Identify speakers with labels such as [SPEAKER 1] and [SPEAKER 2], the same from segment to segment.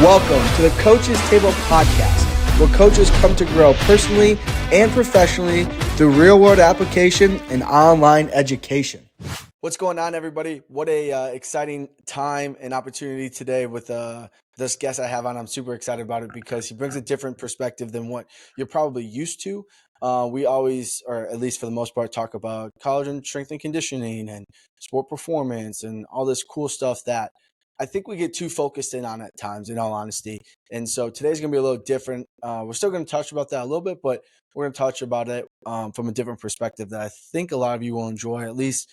[SPEAKER 1] Welcome to the Coach's Table podcast, where coaches come to grow personally and professionally through real-world application and online education. What's going on, everybody? What a exciting time and opportunity today with this guest I have on. I'm super excited about it because he brings a different perspective than what you're probably used to. We always, or at least for the most part, talk about college and strength and conditioning and sport performance and all this cool stuff that I think we get too focused in on at times, in all honesty. And so today's going to be a little different. We're still going to touch about that a little bit, but we're going to touch about it from a different perspective that I think a lot of you will enjoy. At least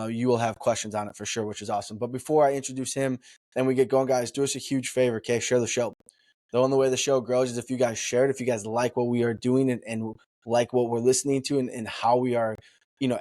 [SPEAKER 1] you will have questions on it for sure, which is awesome. But before I introduce him and we get going, guys, do us a huge favor, okay? Share the show. The only way the show grows is if you guys share it, if you guys like what we are doing and like what we're listening to and how we are,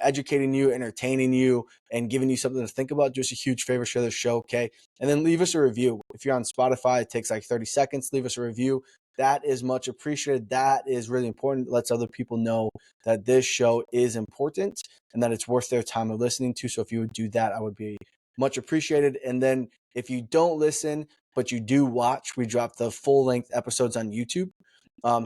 [SPEAKER 1] educating you, entertaining you, and giving you something to think about. Do us a huge favor, share the show, okay? And then leave us a review. If you're on Spotify, it takes like 30 seconds. Leave us a review. That is much appreciated. That is really important. It lets other people know that this show is important and that it's worth their time of listening to. So if you would do that, I would be much appreciated. And then if you don't listen, but you do watch, we drop the full-length episodes on YouTube.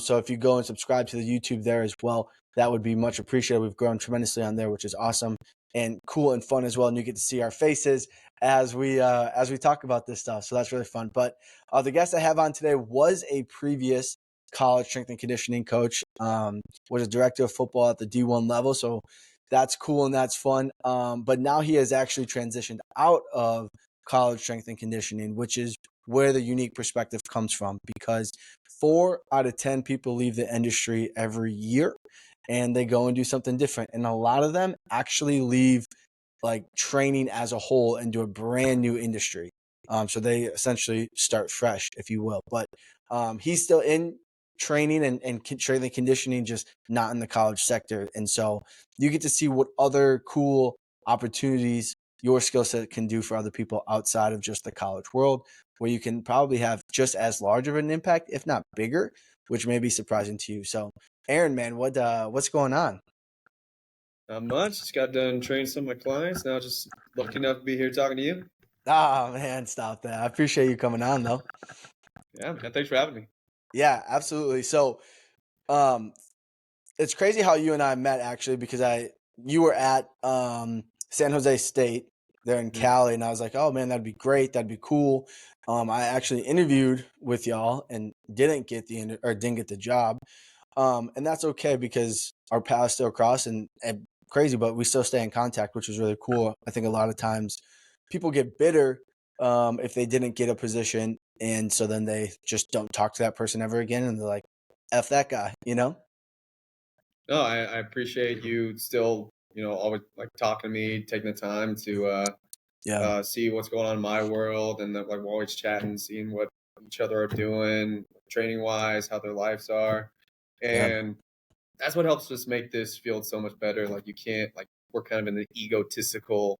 [SPEAKER 1] So if you go and subscribe to the YouTube there as well, that would be much appreciated. We've grown tremendously on there, which is awesome and cool and fun as well. And you get to see our faces as we talk about this stuff. So that's really fun. But the guest I have on today was a previous college strength and conditioning coach, was a director of football at the D1 level. So that's cool and that's fun. But now he has actually transitioned out of college strength and conditioning, which is where the unique perspective comes from, because 4 out of 10 people leave the industry every year and they go and do something different. And a lot of them actually leave like training as a whole and do a brand new industry. So they essentially start fresh, if you will. But he's still in training and strength and conditioning, just not in the college sector. And so you get to see what other cool opportunities your skill set can do for other people outside of just the college world, where you can probably have just as large of an impact, if not bigger, which may be surprising to you. So, Aaron, man, what's going on?
[SPEAKER 2] Not much. Just got done training some of my clients. Now just lucky enough to be here talking to you.
[SPEAKER 1] Ah, man, stop that. I appreciate you coming on, though.
[SPEAKER 2] Yeah, man. Thanks for having me.
[SPEAKER 1] Yeah, absolutely. So, it's crazy how you and I met actually, because you were at San Jose State there in Cali, and I was like, oh man, that'd be great, that'd be cool. I actually interviewed with y'all and didn't get the job, and that's okay because our paths still cross and crazy, but we still stay in contact, which is really cool. I think a lot of times people get bitter if they didn't get a position, and so then they just don't talk to that person ever again, and they're like, F that guy, you know?
[SPEAKER 2] No, I appreciate you still, always like talking to me, taking the time to
[SPEAKER 1] Yeah.
[SPEAKER 2] see what's going on in my world, and like we're always chatting, seeing what each other are doing, training wise, how their lives are,
[SPEAKER 1] Yeah.
[SPEAKER 2] and that's what helps us make this field so much better. Like you can't like we're kind of in the egotistical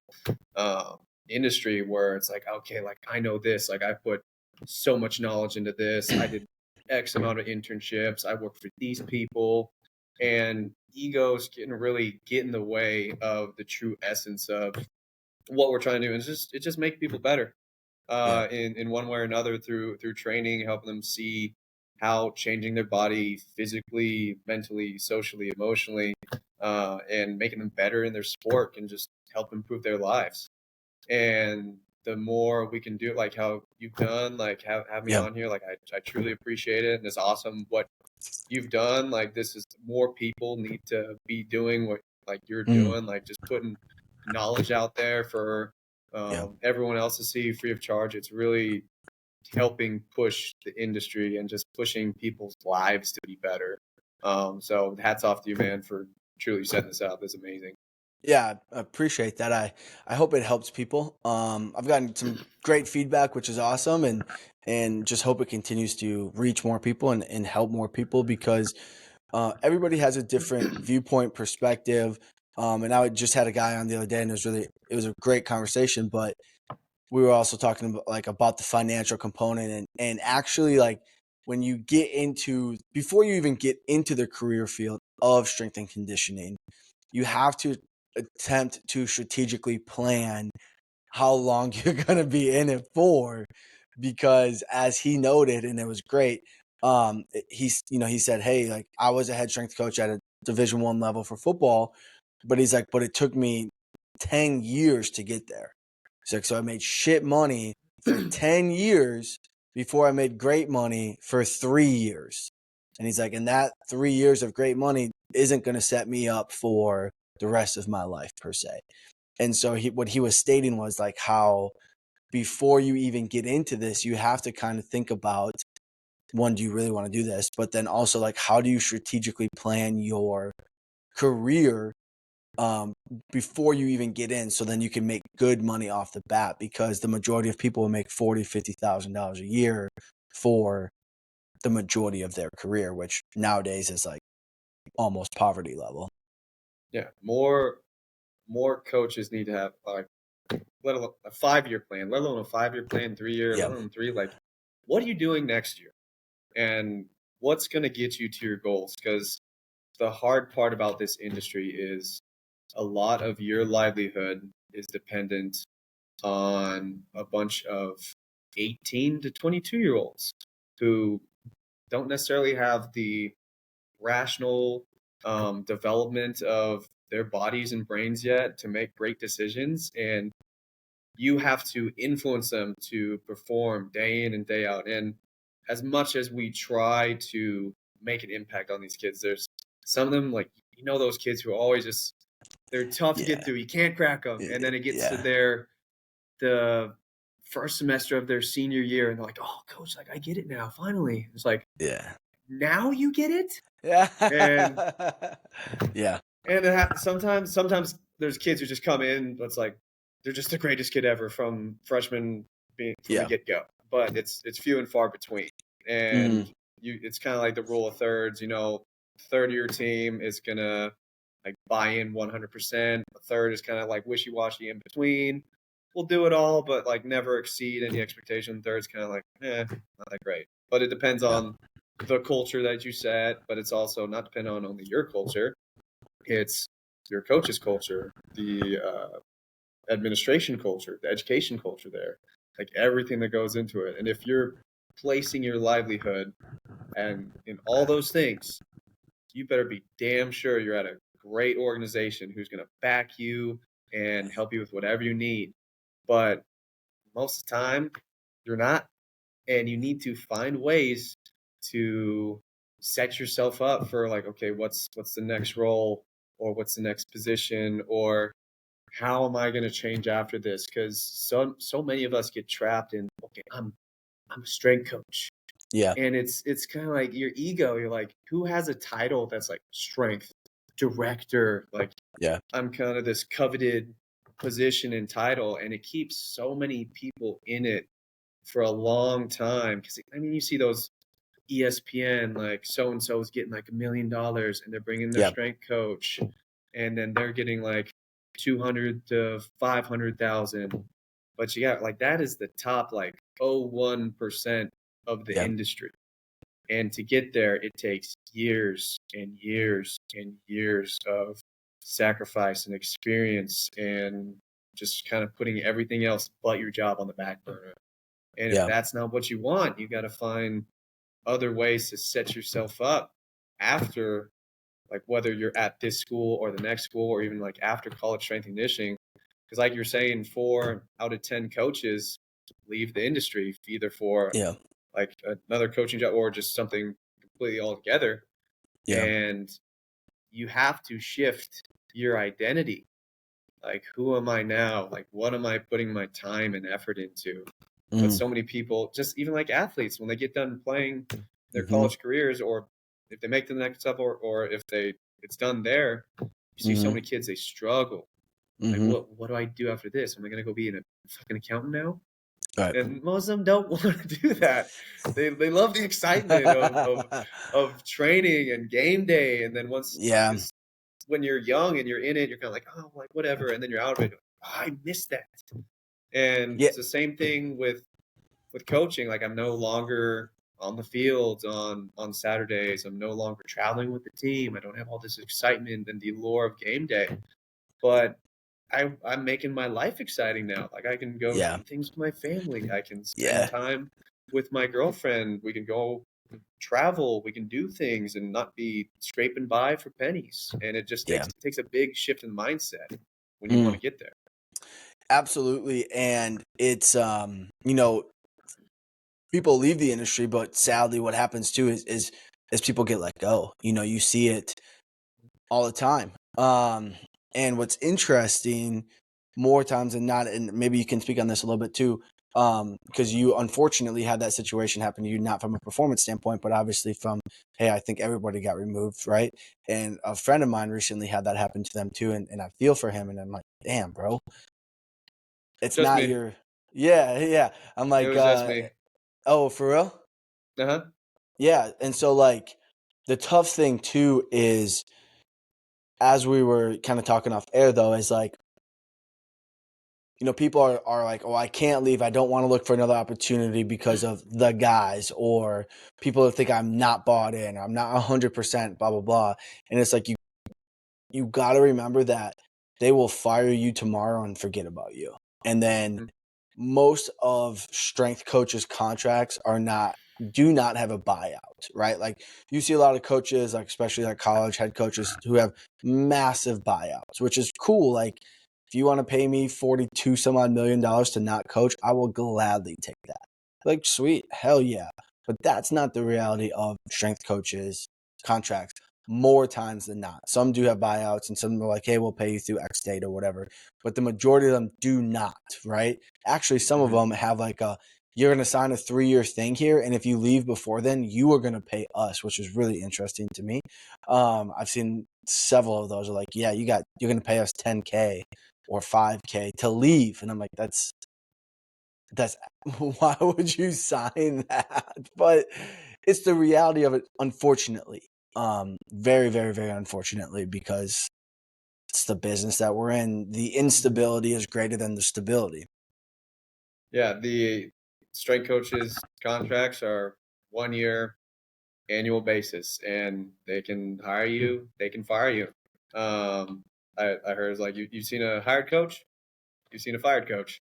[SPEAKER 2] industry where it's like, okay, like I know this, like I put so much knowledge into this. I did X amount of internships. I worked for these people, and egos can really get in the way of the true essence of what we're trying to do. And it just make people better in one way or another through training, helping them see how changing their body physically, mentally, socially, emotionally, and making them better in their sport can just help improve their lives. And the more we can do it, like how you've done, like have me on here, like I truly appreciate it. And it's awesome what you've done. Like this is more people need to be doing what like you're doing, like just putting knowledge out there for everyone else to see free of charge. It's really helping push the industry and just pushing people's lives to be better. So hats off to you, man, for truly setting this out. That's amazing.
[SPEAKER 1] Yeah, I appreciate that. I hope it helps people. I've gotten some great feedback, which is awesome, and just hope it continues to reach more people and help more people, because everybody has a different viewpoint, perspective. And I just had a guy on the other day, and it was a great conversation, but we were also talking about the financial component and actually like when you get into, before you even get into the career field of strength and conditioning, you have to attempt to strategically plan how long you're going to be in it for, because as he noted, and it was great, he said, hey, like I was a head strength coach at a Division I level for football, but he's like, but it took me 10 years to get there. He's like, so I made shit money for 10 years before I made great money for 3 years. And he's like, and that 3 years of great money isn't going to set me up for the rest of my life per se. And so what he was stating was like how before you even get into this, you have to kind of think about, one, do you really want to do this? But then also like, how do you strategically plan your career before you even get in, so then you can make good money off the bat, because the majority of people will make $40,000-$50,000 a year for the majority of their career, which nowadays is like almost poverty level.
[SPEAKER 2] Yeah, more coaches need to have like, let alone a 5-year plan, let alone a 5-year plan, 3-year,
[SPEAKER 1] Yeah.
[SPEAKER 2] let alone 3. Like, what are you doing next year, and what's going to get you to your goals? Because the hard part about this industry is a lot of your livelihood is dependent on a bunch of 18 to 22-year-olds who don't necessarily have the rational development of their bodies and brains yet to make great decisions. And you have to influence them to perform day in and day out. And as much as we try to make an impact on these kids, there's some of them, like, those kids who are always just, they're tough to get through. You can't crack them. And then it gets to the first semester of their senior year, and they're like, "Oh, coach, like I get it now. Finally." It's like, now you get it. And
[SPEAKER 1] Yeah.
[SPEAKER 2] And sometimes there's kids who just come in, that's like, they're just the greatest kid ever from freshman from the get-go. But it's few and far between. And it's kind of like the rule of thirds. Third of your team is gonna like buy in 100%. A third is kind of like wishy-washy in between. We'll do it all, but like never exceed any expectation. Third's kind of like, not that great. But it depends on the culture that you set. But it's also not dependent on only your culture. It's your coach's culture, the administration culture, the education culture there, like everything that goes into it. And if you're placing your livelihood and in all those things, you better be damn sure you're at a great organization who's going to back you and help you with whatever you need. But most of the time, you're not. And you need to find ways to set yourself up for like, okay, what's the next role, or what's the next position, or how am I going to change after this? Because so many of us get trapped in, okay, I'm a strength coach.
[SPEAKER 1] Yeah.
[SPEAKER 2] And it's kind of like your ego. You're like, who has a title that's like strength director? Like, I'm kind of this coveted position and title, and it keeps so many people in it for a long time. Because you see those ESPN, like so and so is getting like $1 million, and they're bringing their strength coach, and then they're getting like 200 to 500,000. But you got like, that is the top like 0.01% of the industry. And to get there, it takes years and years and years of sacrifice and experience, and just kind of putting everything else but your job on the back burner. And if that's not what you want, you got to find other ways to set yourself up after, like whether you're at this school or the next school, or even like after college strength and conditioning. Because like you're saying, 4 out of 10 coaches leave the industry either for like another coaching job or just something completely altogether. And you have to shift your identity. Like, who am I now? Like, what am I putting my time and effort into? But so many people, just even like athletes, when they get done playing their college careers, or if they make the next step, or if it's done there, you see so many kids, they struggle. Like, what do I do after this? Am I going to go be a fucking accountant now?
[SPEAKER 1] Right.
[SPEAKER 2] And most of them don't want to do that. They love the excitement of training and game day. And then once when you're young and you're in it, you're kind of like, oh, like whatever. And then you're out of it. Oh, I missed that. And it's the same thing with coaching. Like, I'm no longer on the field on Saturdays. I'm no longer traveling with the team. I don't have all this excitement and the allure of game day. But I'm making my life exciting now. Like I can go
[SPEAKER 3] Yeah.
[SPEAKER 2] do things with my family. I can spend
[SPEAKER 3] Yeah.
[SPEAKER 2] time with my girlfriend. We can go travel. We can do things and not be scraping by for pennies. And it just
[SPEAKER 3] Yeah.
[SPEAKER 2] takes a big shift in mindset when you
[SPEAKER 3] Mm.
[SPEAKER 2] want to get there.
[SPEAKER 3] Absolutely. And it's, you know, people leave the industry, but sadly what happens too is people get let go. You know, you see it all the time. And what's interesting more times than not, and maybe you can speak on this a little bit too, because you unfortunately had that situation happen to you, not from a performance standpoint, but obviously from, hey, I think everybody got removed, right? And a friend of mine recently had that happen to them too, and I feel for him, and I'm like, damn, bro, it's
[SPEAKER 2] Just
[SPEAKER 3] not
[SPEAKER 2] me.
[SPEAKER 3] your, yeah. I'm
[SPEAKER 2] It
[SPEAKER 3] like,
[SPEAKER 2] was just me.
[SPEAKER 3] oh, for real?
[SPEAKER 2] Uh-huh.
[SPEAKER 3] Yeah, and so like the tough thing too is, as we were kind of talking off air though, is like, you know, people are like, oh, I can't leave. I don't want to look for another opportunity because of the guys, or people that think I'm not bought in, I'm not 100%, blah, blah, blah. And it's like, you got to remember that they will fire you tomorrow and forget about you. And then most of strength coaches' contracts do not have a buyout, right? Like you see a lot of coaches, like especially like college head coaches, who have massive buyouts, which is cool. Like if you want to pay me 42 some odd $1 million to not coach, I will gladly take that. Like sweet, hell yeah. But that's not the reality of strength coaches' contracts more times than not. Some do have buyouts and some are like, hey, we'll pay you through X date or whatever. But the majority of them do not, right? Actually, some of them have like you're going to sign a 3-year thing here. And if you leave before then, you are going to pay us, which is really interesting to me. I've seen several of those are like, yeah, you're going to pay us $10K or $5K to leave. And I'm like, that's why would you sign that? But it's the reality of it, unfortunately. Very, very, very unfortunately, because it's the business that we're in. The instability is greater than the stability.
[SPEAKER 2] Yeah, the strength coaches contracts are 1 year annual basis, and they can hire you, they can fire you. I heard it's like you've seen a hired coach, you've seen a fired coach.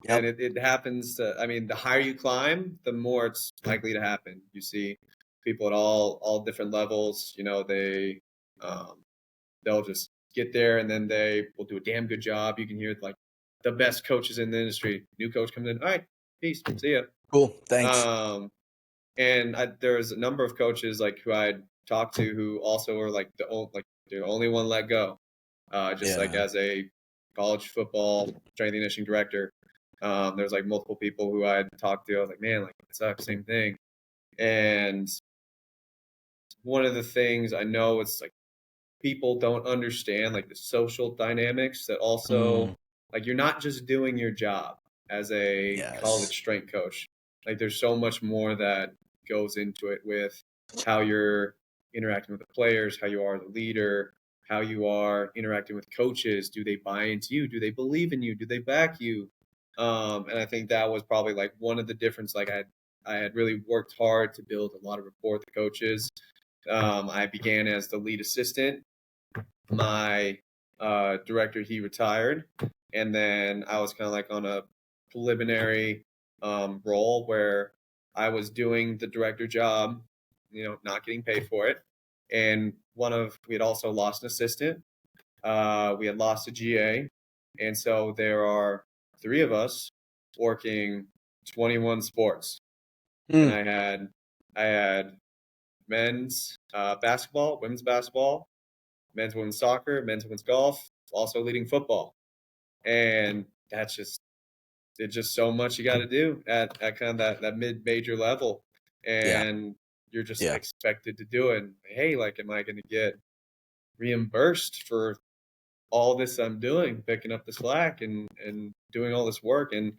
[SPEAKER 2] And
[SPEAKER 3] Yep.
[SPEAKER 2] it happens to, I mean, the higher you climb, the more it's likely to happen. You see people at all different levels, you know, they'll just get there and then they will do a damn good job. You can hear like the best coaches in the industry. New coach comes in, all right, peace, see ya.
[SPEAKER 3] Cool. Thanks.
[SPEAKER 2] And there's a number of coaches like who I'd talked to who also were like the only one let go. Just like
[SPEAKER 3] Yeah.
[SPEAKER 2] as a college football strength and conditioning director, there's like multiple people who I'd talked to. I was like, man, like it sucks, same thing. And one of the things I know it's like people don't understand like the social dynamics that also like you're not just doing your job as a
[SPEAKER 3] Yes.
[SPEAKER 2] college strength coach. Like there's so much more that goes into it with how you're interacting with the players, how you are the leader, how you are interacting with coaches. Do they buy into you? Do they believe in you? Do they back you? And I think that was probably like one of the difference. Like I had really worked hard to build a lot of rapport with the coaches. I began as the lead assistant. My director, he retired, and then I was kind of like on a preliminary role where I was doing the director job, you know, not getting paid for it. And we had also lost an assistant. We had lost a GA, and so there are 3 of us working 21 sports. And I had men's basketball, women's basketball, men's and women's soccer, men's and women's golf, also leading football. And it's just so much you got to do at kind of that mid-major level.
[SPEAKER 3] Yeah.
[SPEAKER 2] And you're just
[SPEAKER 3] Yeah.
[SPEAKER 2] expected to do it. And, hey, like, am I going to get reimbursed for all this I'm doing, picking up the slack and doing all this work? And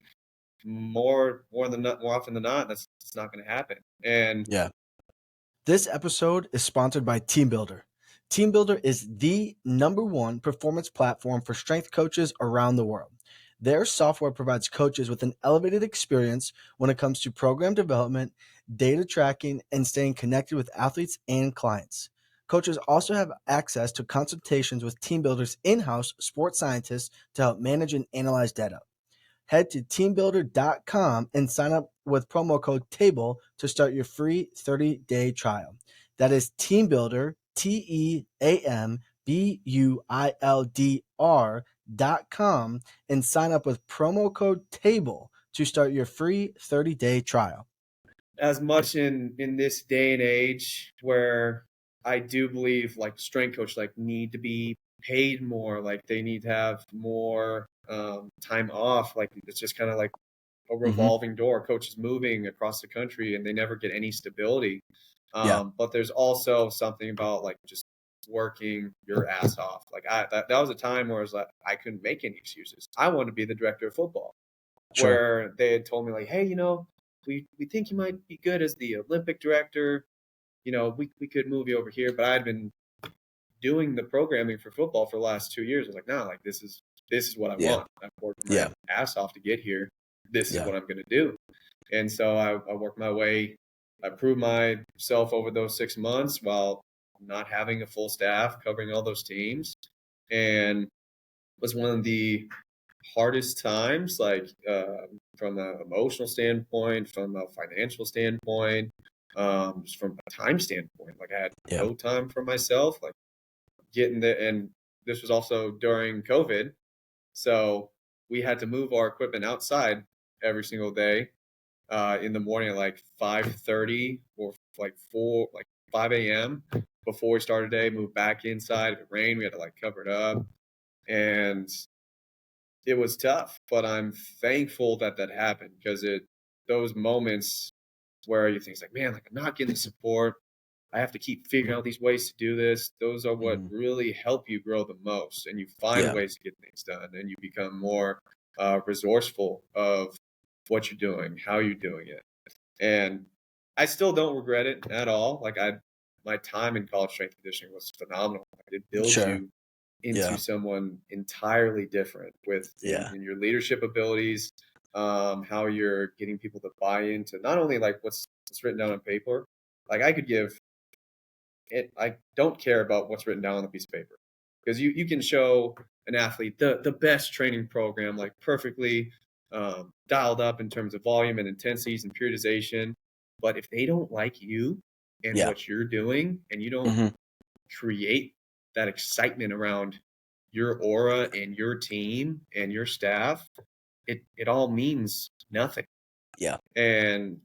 [SPEAKER 2] more often than not, that's not going to happen. And
[SPEAKER 3] Yeah. This episode is sponsored by TeamBuilder. TeamBuilder is the #1 performance platform for strength coaches around the world. Their software provides coaches with an elevated experience when it comes to program development, data tracking, and staying connected with athletes and clients. Coaches also have access to consultations with team builders, in-house sports scientists to help manage and analyze data. Head to teambuilder.com and sign up with promo code TABLE to start your free 30-day trial. That is TeamBuilder, TeamBuildr.com, and sign up with promo code TABLE to start your free 30-day trial.
[SPEAKER 2] As much in this day and age where I do believe like strength coach like need to be paid more, like they need to have more time off. Like it's just kind of like a revolving door. Coaches moving across the country and they never get any stability. But there's also something about like just working your ass off. Like that was a time where it was like I couldn't make any excuses. I wanted to be the director of football, where they had told me like, hey, we think you might be good as the Olympic director. We could move you over here. But I'd been doing the programming for football for the last 2 years. I was like, no, like this is what I want. I've worked my ass off to get here. This is what I'm going to do. And so I worked my way. I proved myself over those 6 months while not having a full staff covering all those teams. And it was one of the hardest times, like from an emotional standpoint, from a financial standpoint, just from a time standpoint. Like I had no time for myself, like getting there. And this was also during COVID. So we had to move our equipment outside every single day in the morning at like 5:30 or like 5 a.m. before we started the day, move back inside. If it rained, we had to like cover it up. And it was tough, but I'm thankful that happened, because those moments where you think like, man, like I'm not getting support. I have to keep figuring out these ways to do this. Those are what really help you grow the most, and you find ways to get things done, and you become more resourceful of what you're doing, how you're doing it. And I still don't regret it at all. Like my time in college strength conditioning was phenomenal. It builds you into someone entirely different with in your leadership abilities, how you're getting people to buy into not only like what's written down on paper. Like I could give it, I don't care about what's written down on a piece of paper, because you can show an athlete the best training program, like perfectly dialed up in terms of volume and intensities and periodization. But if they don't like you and what you're doing, and you don't create that excitement around your aura and your team and your staff, it all means nothing. And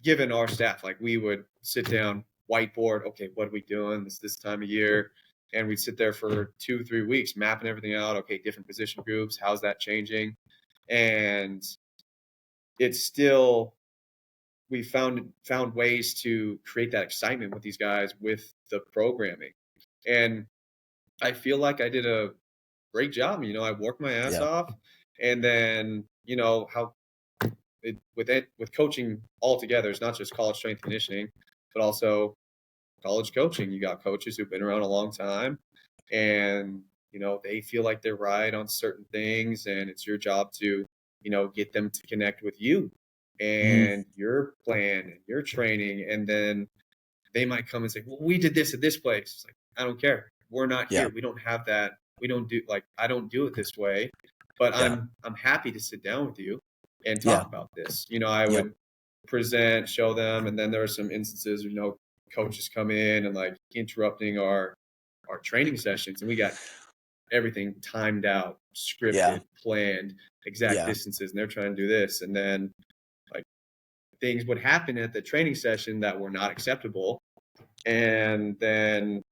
[SPEAKER 2] given our staff, like we would sit down, whiteboard, okay, what are we doing this time of year? And we'd sit there for 2-3 weeks mapping everything out. Okay, different position groups, how's that changing? And it's still, we found ways to create that excitement with these guys with the programming. And I feel like I did a great job. I worked my ass off. And then, how with coaching altogether, it's not just college strength conditioning, but also college coaching. You got coaches who've been around a long time, and they feel like they're right on certain things, and it's your job to get them to connect with you and your plan and your training. And then they might come and say, well, we did this at this place. It's like, I don't care, we're not here, we don't have that, we don't do, like, I don't do it this way, but I'm happy to sit down with you and talk about this. I would present, show them, and then there are some instances coaches come in and like interrupting our training sessions, and we got everything timed out, scripted, planned, exact distances, and they're trying to do this, and then like things would happen at the training session that were not acceptable, and then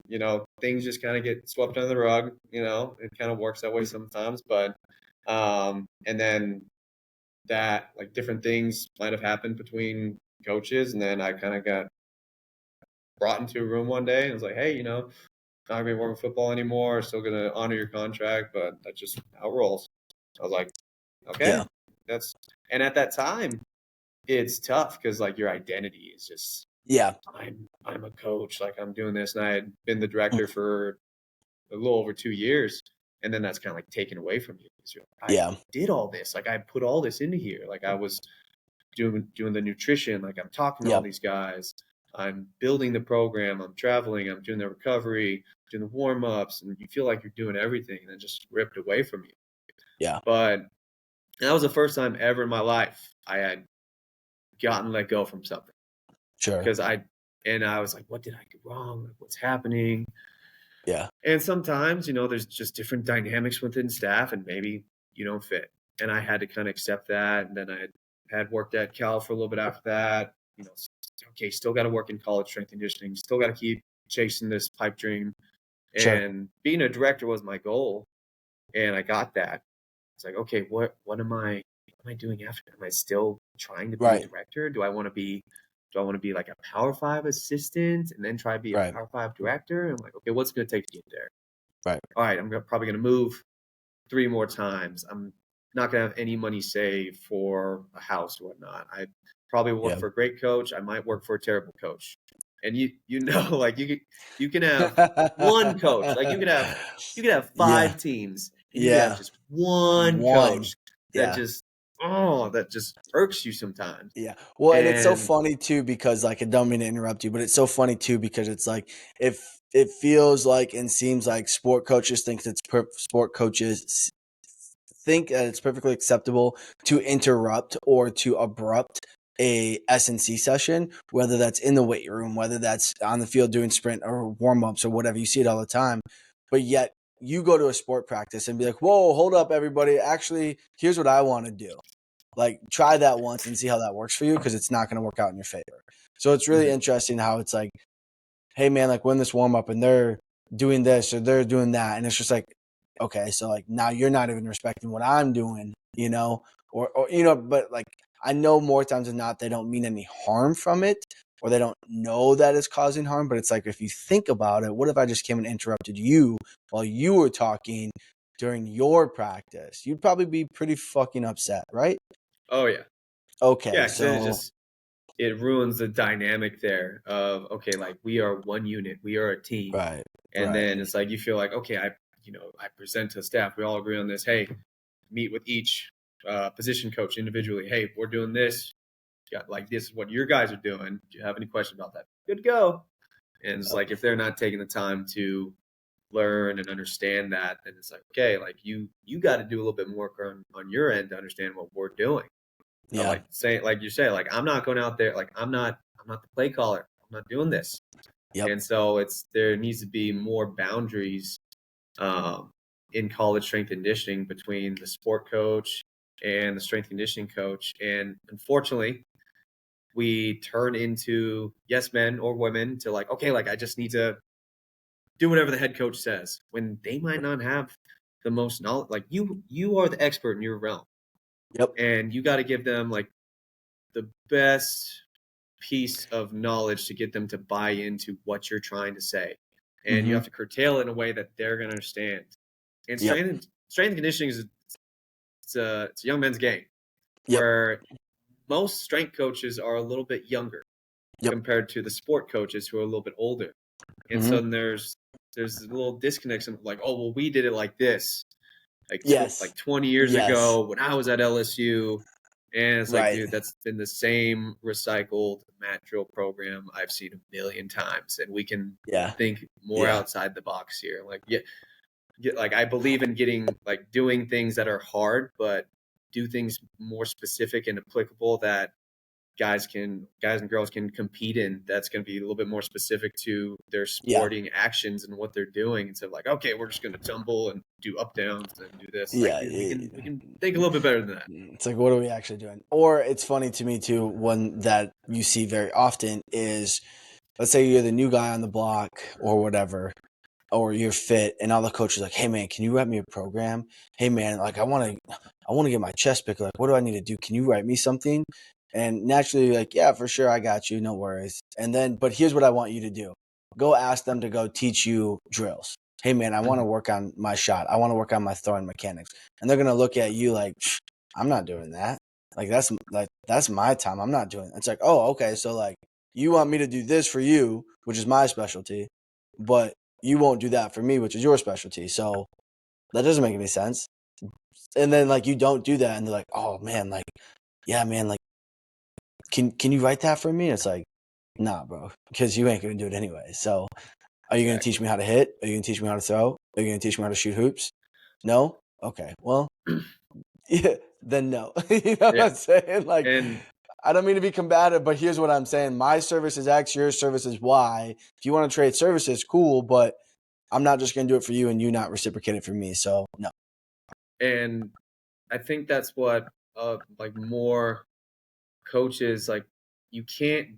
[SPEAKER 2] things just kind of get swept under the rug. It kind of works that way sometimes, but and then that, like, different things might have happened between coaches, and then I kind of got brought into a room one day and was like, hey, not gonna be working football anymore, still gonna honor your contract, but that's just how it rolls. I was like, okay, and at that time it's tough, because like your identity is just I'm a coach, like I'm doing this, and I had been the director for a little over 2 years, and then that's kind of like taken away from you, because you're like, I did all this, like I put all this into here, like I was doing the nutrition, like I'm talking to all these guys, I'm building the program, I'm traveling, I'm doing the recovery, doing the warm-ups, and you feel like you're doing everything and then just ripped away from you.
[SPEAKER 3] Yeah.
[SPEAKER 2] But that was the first time ever in my life I had gotten let go from something.
[SPEAKER 3] Sure.
[SPEAKER 2] Because I was like, what did I do wrong? Like, what's happening?
[SPEAKER 3] Yeah.
[SPEAKER 2] And sometimes, there's just different dynamics within staff and maybe you don't fit. And I had to kind of accept that. And then I had worked at Cal for a little bit after that. Okay, still got to work in college strength and conditioning, still got to keep chasing this pipe dream.
[SPEAKER 3] Sure.
[SPEAKER 2] And being a director was my goal. And I got that. It's like, okay, what am I doing after? Am I still trying to be a
[SPEAKER 3] Right.
[SPEAKER 2] director? Do I want to be like a Power 5 assistant and then try to be a
[SPEAKER 3] Right.
[SPEAKER 2] Power 5 director? I'm like, okay, what's it going to take to get there?
[SPEAKER 3] Right.
[SPEAKER 2] All right, I'm probably going to move 3 more times. I'm not going to have any money saved for a house or whatnot. I probably work
[SPEAKER 3] Yeah.
[SPEAKER 2] for a great coach. I might work for a terrible coach. And like you can have one coach. Like you could have 5 teams. And you could have just one coach that just irks you sometimes.
[SPEAKER 3] Yeah. Well, and it's so
[SPEAKER 2] And
[SPEAKER 3] funny too because like I don't mean to interrupt you, but it's so funny too because it's like if it feels like and seems like sport coaches think that it's perfectly acceptable to interrupt or to abrupt a S&C session, whether that's in the weight room, whether that's on the field doing sprint or warm-ups or whatever. You see it all the time. But yet you go to a sport practice and be like, whoa, hold up, everybody. Actually, here's what I want to do. Like, try that once and see how that works for you because it's not going to work out in your favor. So it's really interesting how it's like, hey, man, like win this warm-up and they're doing this or they're doing that. And it's just like, okay, so like now you're not even respecting what I'm doing, or but like I know more times than not they don't mean any harm from it or they don't know that it's causing harm. But it's like if you think about it, what if I just came and interrupted you while you were talking during your practice? You'd probably be pretty fucking upset, right?
[SPEAKER 2] oh yeah.
[SPEAKER 3] Okay,
[SPEAKER 2] Yeah,
[SPEAKER 3] so
[SPEAKER 2] it ruins the dynamic there of, okay, like we are one unit, we are a team.
[SPEAKER 3] right.
[SPEAKER 2] And then it's like you feel like, okay, I present to staff, we all agree on this. Hey, meet with each position coach individually. Hey, we're doing this. Yeah, like this is what your guys are doing. Do you have any questions about that? Good to go. And it's like if they're not taking the time to learn and understand that, then it's like, okay, like you got to do a little bit more on your end to understand what we're doing.
[SPEAKER 3] Yeah.
[SPEAKER 2] Like you say, like I'm not going out there, like I'm not the play caller. I'm not doing this.
[SPEAKER 3] Yep.
[SPEAKER 2] And so there needs to be more boundaries in college strength and conditioning between the sport coach and the strength conditioning coach. And unfortunately, we turn into yes men or women to like, okay, like I just need to do whatever the head coach says when they might not have the most knowledge. Like you are the expert in your realm.
[SPEAKER 3] Yep.
[SPEAKER 2] And you got to give them like the best piece of knowledge to get them to buy into what you're trying to say. And you have to curtail it in a way that they're going to understand. And strength and conditioning is it's a young men's game where most strength coaches are a little bit younger compared to the sport coaches who are a little bit older. And so then there's a little disconnect. Like, oh, well, we did it like this. Like 20 years ago when I was at LSU. And it's like, dude, that's been the same recycled mat drill program I've seen a million times. And we can think more outside the box here. Like, like I believe in doing things that are hard, but do things more specific and applicable that guys and girls can compete in. That's going to be a little bit more specific to their sporting actions and what they're doing instead of like, okay, we're just going to tumble and do up downs and do this.
[SPEAKER 3] Yeah,
[SPEAKER 2] like, dude, we can think a little bit better than that.
[SPEAKER 3] It's like, what are we actually doing? Or it's funny to me too, one that you see very often is, let's say you're the new guy on the block or whatever, or you're fit and all the coaches are like, hey man, can you write me a program? Hey man, like I want to get my chest bigger. Like, what do I need to do? Can you write me something? And naturally you're like, yeah, for sure. I got you. No worries. And then, but here's what I want you to do. Go ask them to go teach you drills. Hey man, I want to work on my shot. I want to work on my throwing mechanics. And they're going to look at you like, I'm not doing that. Like that's my time. I'm not doing it. It's like, oh, okay. So like you want me to do this for you, which is my specialty, but you won't do that for me, which is your specialty. So that doesn't make any sense. And then like you don't do that and they're like, oh man, like, yeah, man, like can you write that for me? It's like, nah, bro, because you ain't going to do it anyway. So are you going to
[SPEAKER 2] Exactly.
[SPEAKER 3] teach me how to hit? Are you going to teach me how to throw? Are you going to teach me how to shoot hoops? No? Okay. Well, yeah, then no. You know what
[SPEAKER 2] Yeah.
[SPEAKER 3] I'm saying? Like,
[SPEAKER 2] And
[SPEAKER 3] I don't mean to be combative, but here's what I'm saying. My service is X, your service is Y. If you want to trade services, cool, but I'm not just going to do it for you and you not reciprocate it for me. So, no.
[SPEAKER 2] and I think that's what like more coaches like you can't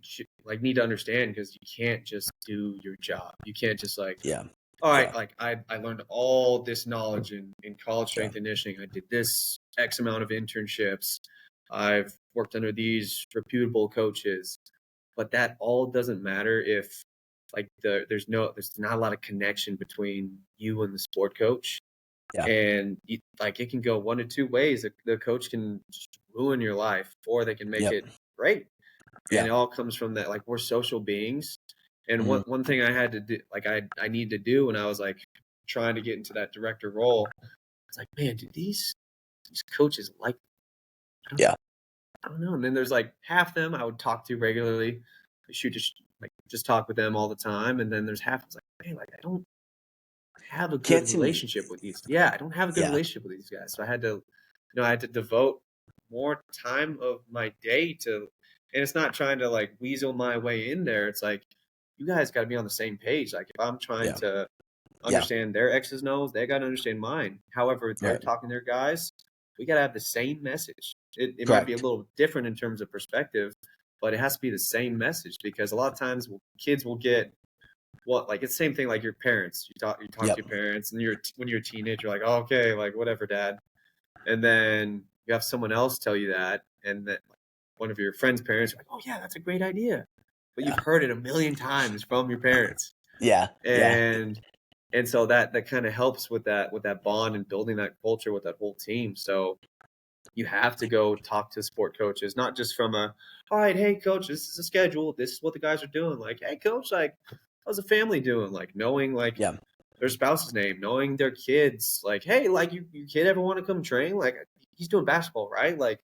[SPEAKER 2] like need to understand because you can't just do your job. You can't just like,
[SPEAKER 3] Yeah.
[SPEAKER 2] all right,
[SPEAKER 3] Yeah.
[SPEAKER 2] like I learned all this knowledge in college
[SPEAKER 3] Yeah.
[SPEAKER 2] strength and conditioning. I did this X amount of internships. I've worked under these reputable coaches, but that all doesn't matter if like there's not a lot of connection between you and the sport coach.
[SPEAKER 3] Yeah.
[SPEAKER 2] And like it can go one of two ways. The coach can just ruin your life, or they can make
[SPEAKER 3] Yep.
[SPEAKER 2] it great. And
[SPEAKER 3] Yeah.
[SPEAKER 2] it all comes from that. Like we're social beings, and
[SPEAKER 3] Mhm.
[SPEAKER 2] one thing I had to do, like I need to do when I was like trying to get into that director role, it's like, man, do these coaches like?
[SPEAKER 3] Yeah.
[SPEAKER 2] I don't know. And then there's like half them I would talk to regularly. I shoot just talk with them all the time, and then there's half that's like, hey, like I don't have a
[SPEAKER 3] Can't
[SPEAKER 2] good
[SPEAKER 3] seem to.
[SPEAKER 2] relationship with these. Yeah, I don't have a good
[SPEAKER 3] Yeah.
[SPEAKER 2] relationship with these guys. So I had to, I had to devote more time of my day to, and it's not trying to like weasel my way in there. It's like, you guys got to be on the same page. Like if I'm trying
[SPEAKER 3] Yeah.
[SPEAKER 2] to
[SPEAKER 3] Yeah.
[SPEAKER 2] understand their X's and O's, they got to understand mine. However, they're
[SPEAKER 3] Right.
[SPEAKER 2] talking to their guys, we got to have the same message. It might be a
[SPEAKER 3] Correct.
[SPEAKER 2] little different in terms of perspective, but it has to be the same message because a lot of times kids will get like it's the same thing like your parents. You talk to
[SPEAKER 3] Yep.
[SPEAKER 2] your parents, and when you're a teenager, like, oh, okay, like whatever, dad. And then you have someone else tell you that, and then like, one of your friends' parents are like, oh yeah, that's a great idea, but you've
[SPEAKER 3] Yeah.
[SPEAKER 2] heard it a million times from your parents,
[SPEAKER 3] Yeah. Yeah.
[SPEAKER 2] and so that kind of helps with that bond and building that culture with that whole team. So you have to go talk to sport coaches, not just from all right, hey coach, this is a schedule, this is what the guys are doing. Like, hey coach, like, how's the family doing? Like knowing like
[SPEAKER 3] Yeah.
[SPEAKER 2] their spouse's name, knowing their kids. Like, hey, like you kid ever want to come train? Like he's doing basketball, right? Like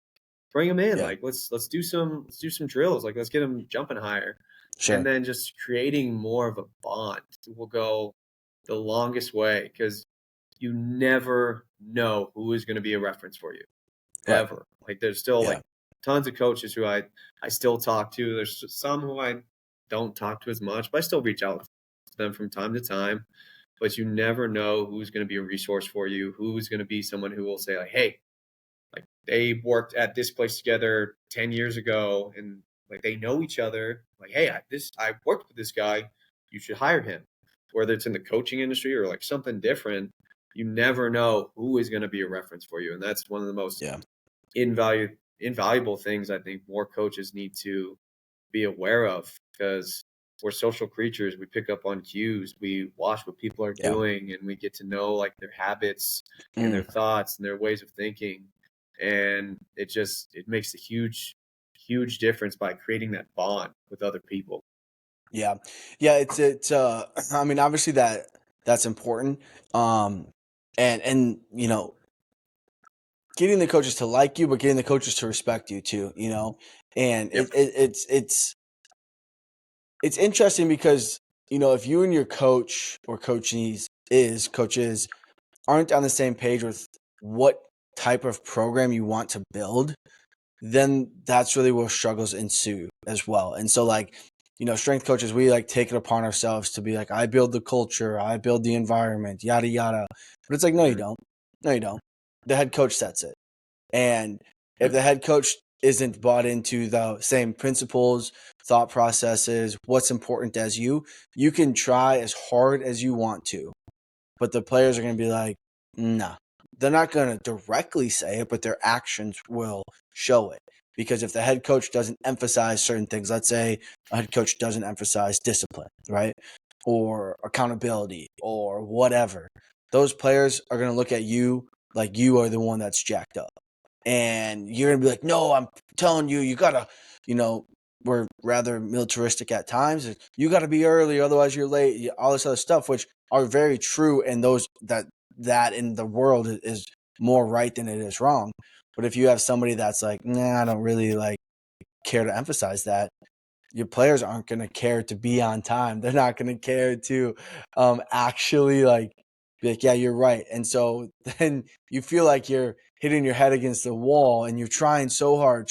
[SPEAKER 2] bring him in.
[SPEAKER 3] Yeah.
[SPEAKER 2] Like let's do some drills. Like let's get him jumping higher. And
[SPEAKER 3] Sure.
[SPEAKER 2] then just creating more of a bond will go the longest way because you never know who is going to be a reference for you
[SPEAKER 3] Right.
[SPEAKER 2] ever. Like there's still
[SPEAKER 3] Yeah.
[SPEAKER 2] like tons of coaches who I still talk to. There's some who I don't talk to as much, but I still reach out to them from time to time. But you never know who's going to be a resource for you, who's going to be someone who will say like, "Hey, like they worked at this place together 10 years ago and like they know each other. Like, hey, I worked with this guy. You should hire him." Whether it's in the coaching industry or like something different, you never know who is going to be a reference for you. And that's one of the most
[SPEAKER 3] Yeah.
[SPEAKER 2] invaluable things I think more coaches need to be aware of because we're social creatures. We pick up on cues. We watch what people are
[SPEAKER 3] Yeah.
[SPEAKER 2] doing, and we get to know like their habits and their
[SPEAKER 3] Mm.
[SPEAKER 2] thoughts and their ways of thinking. And it makes a huge difference by creating that bond with other people.
[SPEAKER 3] Yeah. Yeah. It's, I mean, obviously that's important. And, getting the coaches to like you, but getting the coaches to respect you too, and
[SPEAKER 2] Yep.
[SPEAKER 3] it's interesting because, if you and your coach or coaches aren't on the same page with what type of program you want to build, then that's really where struggles ensue as well. And so like, strength coaches, we like take it upon ourselves to be like, I build the culture, I build the environment, yada, yada. But it's like, no, you
[SPEAKER 2] Mhm.
[SPEAKER 3] don't. No, you don't. The head coach sets it. And if
[SPEAKER 2] Yep.
[SPEAKER 3] the head coach isn't bought into the same principles, thought processes, what's important as you can try as hard as you want to, but the players are going to be like, nah. They're not going to directly say it, but their actions will show it. Because if the head coach doesn't emphasize certain things, let's say a head coach doesn't emphasize discipline, right? Or accountability or whatever, those players are going to look at you like you are the one that's jacked up. And you're going to be like, no, I'm telling you, you got to, we're rather militaristic at times. You got to be early, otherwise you're late. All this other stuff, which are very true, and those that in the world is more right than it is wrong. But if you have somebody that's like, nah, I don't really like care to emphasize that, your players aren't going to care to be on time. They're not going to care to actually like be like, yeah, you're right. And so then you feel like you're hitting your head against the wall and you're trying so hard.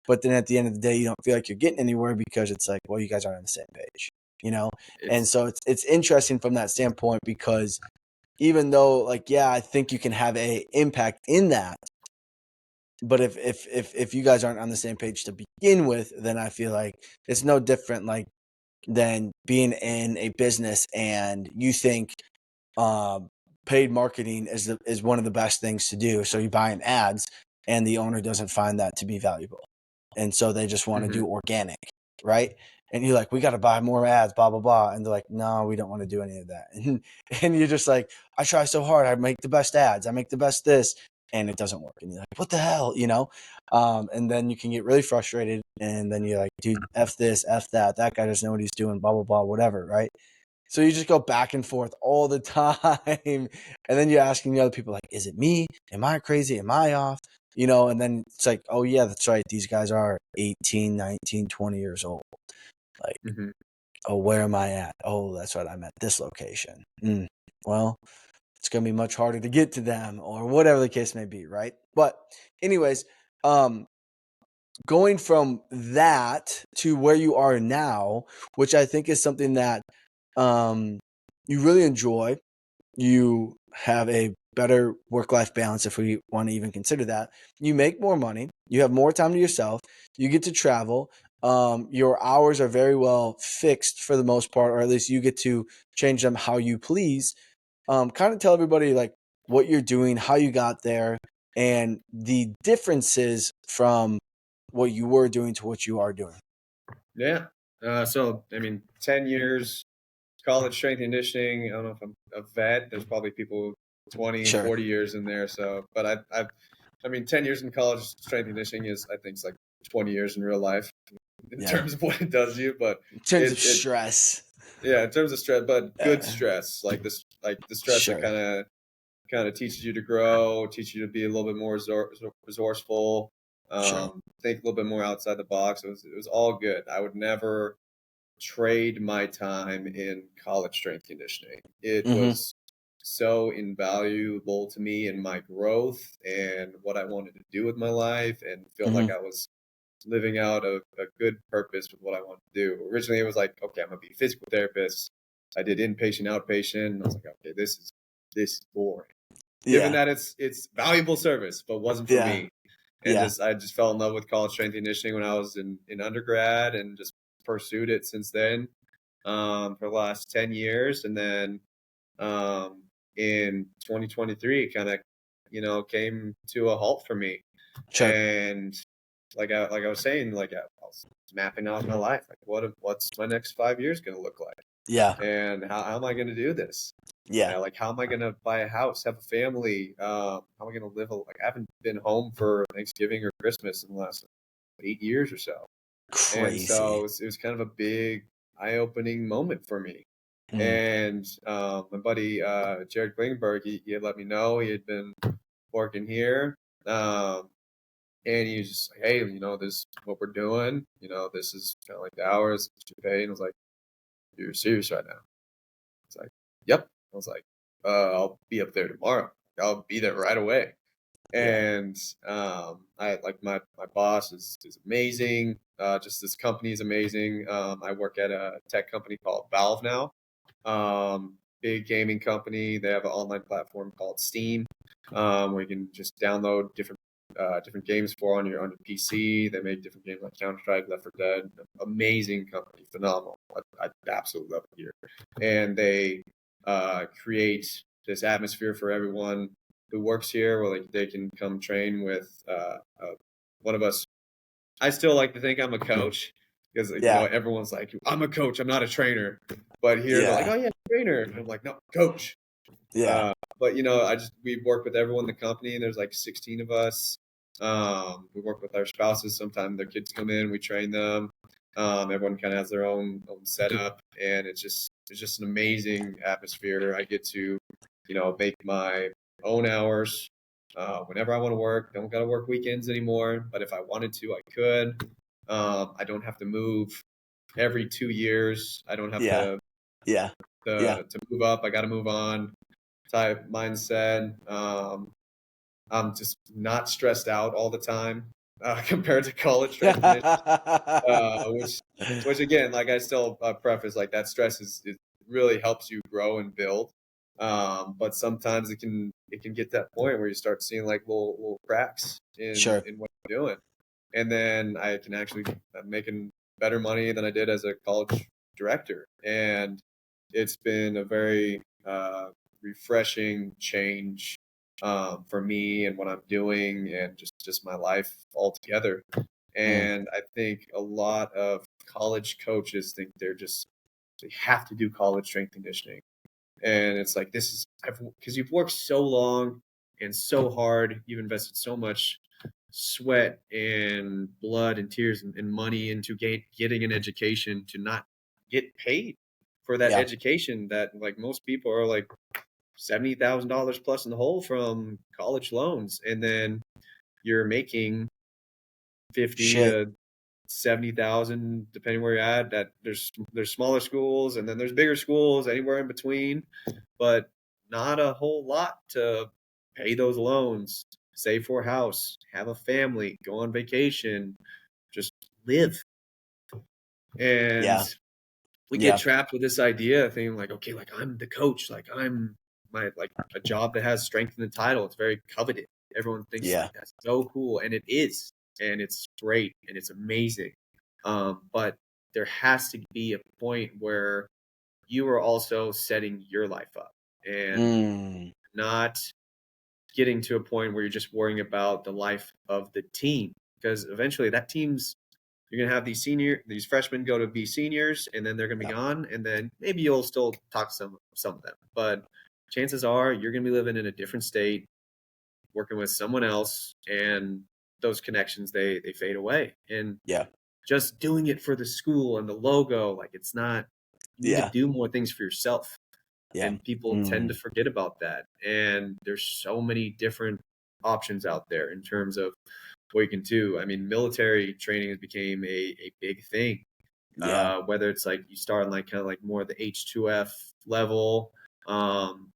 [SPEAKER 3] But then at the end of the day, you don't feel like you're getting anywhere because it's like, well, you guys aren't on the same page, And
[SPEAKER 2] It's
[SPEAKER 3] so it's interesting from that standpoint because even though like, yeah, I think you can have a impact in that. But if you guys aren't on the same page to begin with, then I feel like it's no different like than being in a business and you think paid marketing is one of the best things to do. So you buy in ads and the owner doesn't find that to be valuable. And so they just want to do organic, right? And you're like, we got to buy more ads, blah, blah, blah. And they're like, no, we don't want to do any of that. And you're just like, I try so hard. I make the best ads. I make the best this. And it doesn't work. And you're like, what the hell, And then you can get really frustrated. And then you're like, dude, F this, F that. That guy doesn't know what he's doing, blah, blah, blah, whatever, right? So you just go back and forth all the time. And then you're asking the other people, like, is it me? Am I crazy? Am I off? And then it's like, oh, yeah, that's right. These guys are 18, 19, 20 years old. Like, oh, where am I at? Oh, that's right. I'm at this location. Well, it's going to be much harder to get to them or whatever the case may be, right? But anyways, going from that to where you are now, which I think is something that you really enjoy. You have a better work-life balance, if we want to even consider that. You make more money. You have more time to yourself. You get to travel. Your hours are very well fixed for the most part, or at least you get to change them how you please. Kind of tell everybody like what you're doing, how you got there, and the differences from what you were doing to what you are doing.
[SPEAKER 2] Yeah. So, I mean, 10 years college strength and conditioning. I don't know if I'm a vet. There's probably people 20,
[SPEAKER 3] Sure.
[SPEAKER 2] 40 years in there. So, but I mean, 10 years in college strength and conditioning is, I think it's like 20 years in real life in terms of what it does to you. But
[SPEAKER 3] in terms of stress.
[SPEAKER 2] Yeah, in terms of stress, but good stress, like the stress
[SPEAKER 3] Sure.
[SPEAKER 2] that kind of teaches you to grow, teach you to be a little bit more resourceful,
[SPEAKER 3] Sure.
[SPEAKER 2] think a little bit more outside the box. It was all good. I would never trade my time in college strength conditioning. It was so invaluable to me in my growth and what I wanted to do with my life, and felt like I was living out a good purpose with what I wanted to do. Originally, it was like, okay, I'm gonna be a physical therapist. I did inpatient, outpatient, and I was like, okay, this is boring. Given that it's valuable service, but wasn't for me. And I just fell in love with college strength and conditioning when I was in undergrad, and just pursued it since then for the last 10 years. And then in 2023, it kind of came to a halt for me.
[SPEAKER 3] Sure.
[SPEAKER 2] And like I was saying, like I was mapping out my life. Like what's my next 5 years going to look like?
[SPEAKER 3] Yeah.
[SPEAKER 2] And how am I going to do this?
[SPEAKER 3] Yeah.
[SPEAKER 2] Like, how am I going to buy a house, have a family? How am I going to live? I haven't been home for Thanksgiving or Christmas in the last 8 years or so.
[SPEAKER 3] Crazy.
[SPEAKER 2] And so it was kind of a big eye-opening moment for me. And my buddy Jared Klingberg, he had let me know he had been working here. And he was just like, hey, this is what we're doing. This is kind of like the hours that you pay. And I was like, you're serious right now? It's like, yep. I was like, I'll be up there tomorrow. I'll be there right away. And I like my boss is amazing. Just this company is amazing. I work at a tech company called Valve now. Big gaming company. They have an online platform called Steam, where you can just download different games on your PC. They make different games like Counter-Strike, Left 4 Dead. Amazing company, phenomenal. I absolutely love it here. And they create this atmosphere for everyone who works here, where like they can come train with one of us. I still like to think I'm a coach because everyone's like, I'm a coach, I'm not a trainer. But here they're like, oh yeah, trainer. And I'm like, no, coach.
[SPEAKER 3] Yeah.
[SPEAKER 2] But we work with everyone in the company, and there's like 16 of us. We work with our spouses. Sometimes their kids come in, we train them. Everyone kind of has their own setup, and it's just an amazing atmosphere. I get to, make my own hours whenever I want to work. Don't got to work weekends anymore, but if I wanted to, I could. I don't have to move every 2 years. I don't have
[SPEAKER 3] Yeah.
[SPEAKER 2] to
[SPEAKER 3] Yeah. Yeah.
[SPEAKER 2] to move up. I got to move on type mindset. I'm just not stressed out all the time compared to college strength and conditioning, which again, like I still preface, like that stress it really helps you grow and build. But sometimes it can get to that point where you start seeing like little cracks
[SPEAKER 3] Sure.
[SPEAKER 2] in what you're doing, and then I can actually making better money than I did as a college director, and it's been a very refreshing change for me and what I'm doing and just my life altogether. And I think a lot of college coaches think they have to do college strength conditioning. And it's like, because you've worked so long and so hard, you've invested so much sweat and blood and tears and money into getting an education to not get paid for that
[SPEAKER 3] Yeah.
[SPEAKER 2] education that like most people are like $70,000 plus in the hole from college loans. And then you're making 50
[SPEAKER 3] Shit.
[SPEAKER 2] to 70,000 depending where you're at. That there's smaller schools and then there's bigger schools anywhere in between, but not a whole lot to pay those loans, save for a house, have a family, go on vacation, just live. And
[SPEAKER 3] Yeah.
[SPEAKER 2] we
[SPEAKER 3] Yeah.
[SPEAKER 2] get trapped with this idea of thinking like, okay, like I'm the coach, like I'm like a job that has strength in the title. It's very coveted. Everyone thinks
[SPEAKER 3] Yeah.
[SPEAKER 2] like that's so cool, and it is, and it's great, and it's amazing. But there has to be a point where you are also setting your life up and not getting to a point where you're just worrying about the life of the team, because eventually that team's you're gonna have these freshmen go to be seniors, and then they're gonna be
[SPEAKER 3] Yeah.
[SPEAKER 2] gone, and then maybe you'll still talk to some of them, but chances are you're gonna be living in a different state, working with someone else, and those connections they fade away. And
[SPEAKER 3] Yeah.
[SPEAKER 2] just doing it for the school and the logo, like it's not. You need to
[SPEAKER 3] Yeah.
[SPEAKER 2] do more things for yourself,
[SPEAKER 3] Yeah.
[SPEAKER 2] and people tend to forget about that. And there's so many different options out there in terms of what you can do. I mean, military training has became a big thing.
[SPEAKER 3] Yeah.
[SPEAKER 2] Whether it's like you start on like kind of like more of the H2F level, um,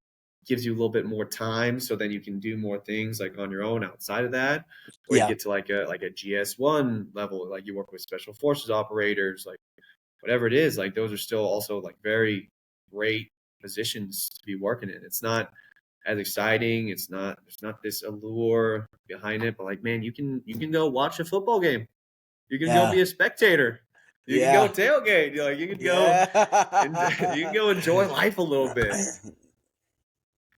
[SPEAKER 2] gives you a little bit more time, so then you can do more things like on your own outside of that, or you
[SPEAKER 3] Yeah.
[SPEAKER 2] get to like a GS1 level, like you work with special forces operators, like whatever it is. Like those are still also like very great positions to be working in. It's not as exciting. There's not this allure behind it, but like, man, you can go watch a football game. You can go
[SPEAKER 3] Yeah.
[SPEAKER 2] be a spectator. You can go
[SPEAKER 3] Yeah.
[SPEAKER 2] tailgate. Like you can go and you can
[SPEAKER 3] Yeah.
[SPEAKER 2] go enjoy life a little bit.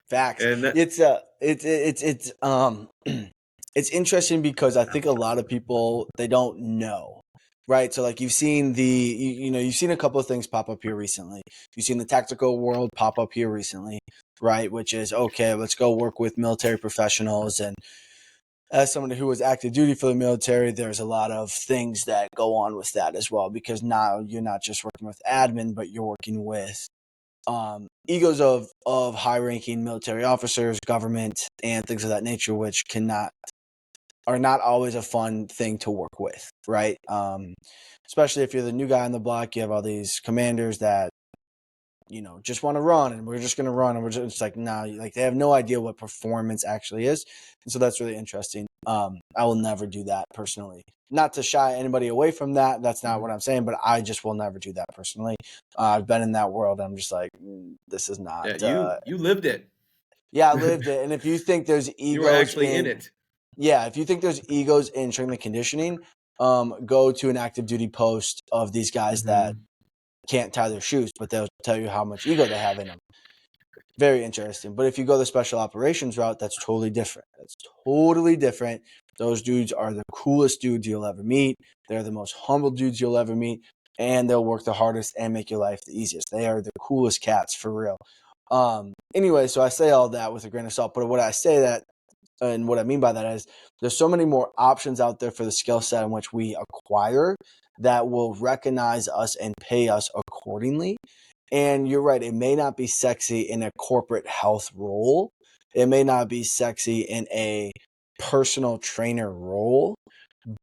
[SPEAKER 3] Facts.
[SPEAKER 2] And that,
[SPEAKER 3] It's it's interesting because I think a lot of people they don't know. Right. So like you've seen you've seen a couple of things pop up here recently. You've seen the tactical world pop up here recently, right? Which is okay, let's go work with military professionals. And as someone who was active duty for the military, there's a lot of things that go on with that as well, because now you're not just working with admin, but you're working with egos of high ranking military officers, government, and things of that nature, which are not always a fun thing to work with, right? Especially if you're the new guy on the block, you have all these commanders that just want to run, and we're just going to run, and we're just like, nah, like they have no idea what performance actually is. And so that's really interesting. I will never do that personally. Not to shy anybody away from that. That's not what I'm saying, but I just will never do that personally. I've been in that world. I'm just like, this is not.
[SPEAKER 2] yeah, you lived it.
[SPEAKER 3] Yeah, I lived it. And if you think there's
[SPEAKER 2] You were
[SPEAKER 3] egos
[SPEAKER 2] actually in it.
[SPEAKER 3] yeah, if you think there's egos in strength and conditioning, go to an active duty post of these guys that can't tie their shoes, but they'll tell you how much ego they have in them. Very interesting. But if you go the special operations route, that's totally different. That's totally different. Those dudes are the coolest dudes you'll ever meet. They're the most humble dudes you'll ever meet, and they'll work the hardest and make your life the easiest. They are the coolest cats for real. Anyway, so I say all that with a grain of salt, but what I say that and what I mean by that is there's so many more options out there for the skill set in which we acquire that will recognize us and pay us accordingly. And you're right, it may not be sexy in a corporate health role. It may not be sexy in a personal trainer role,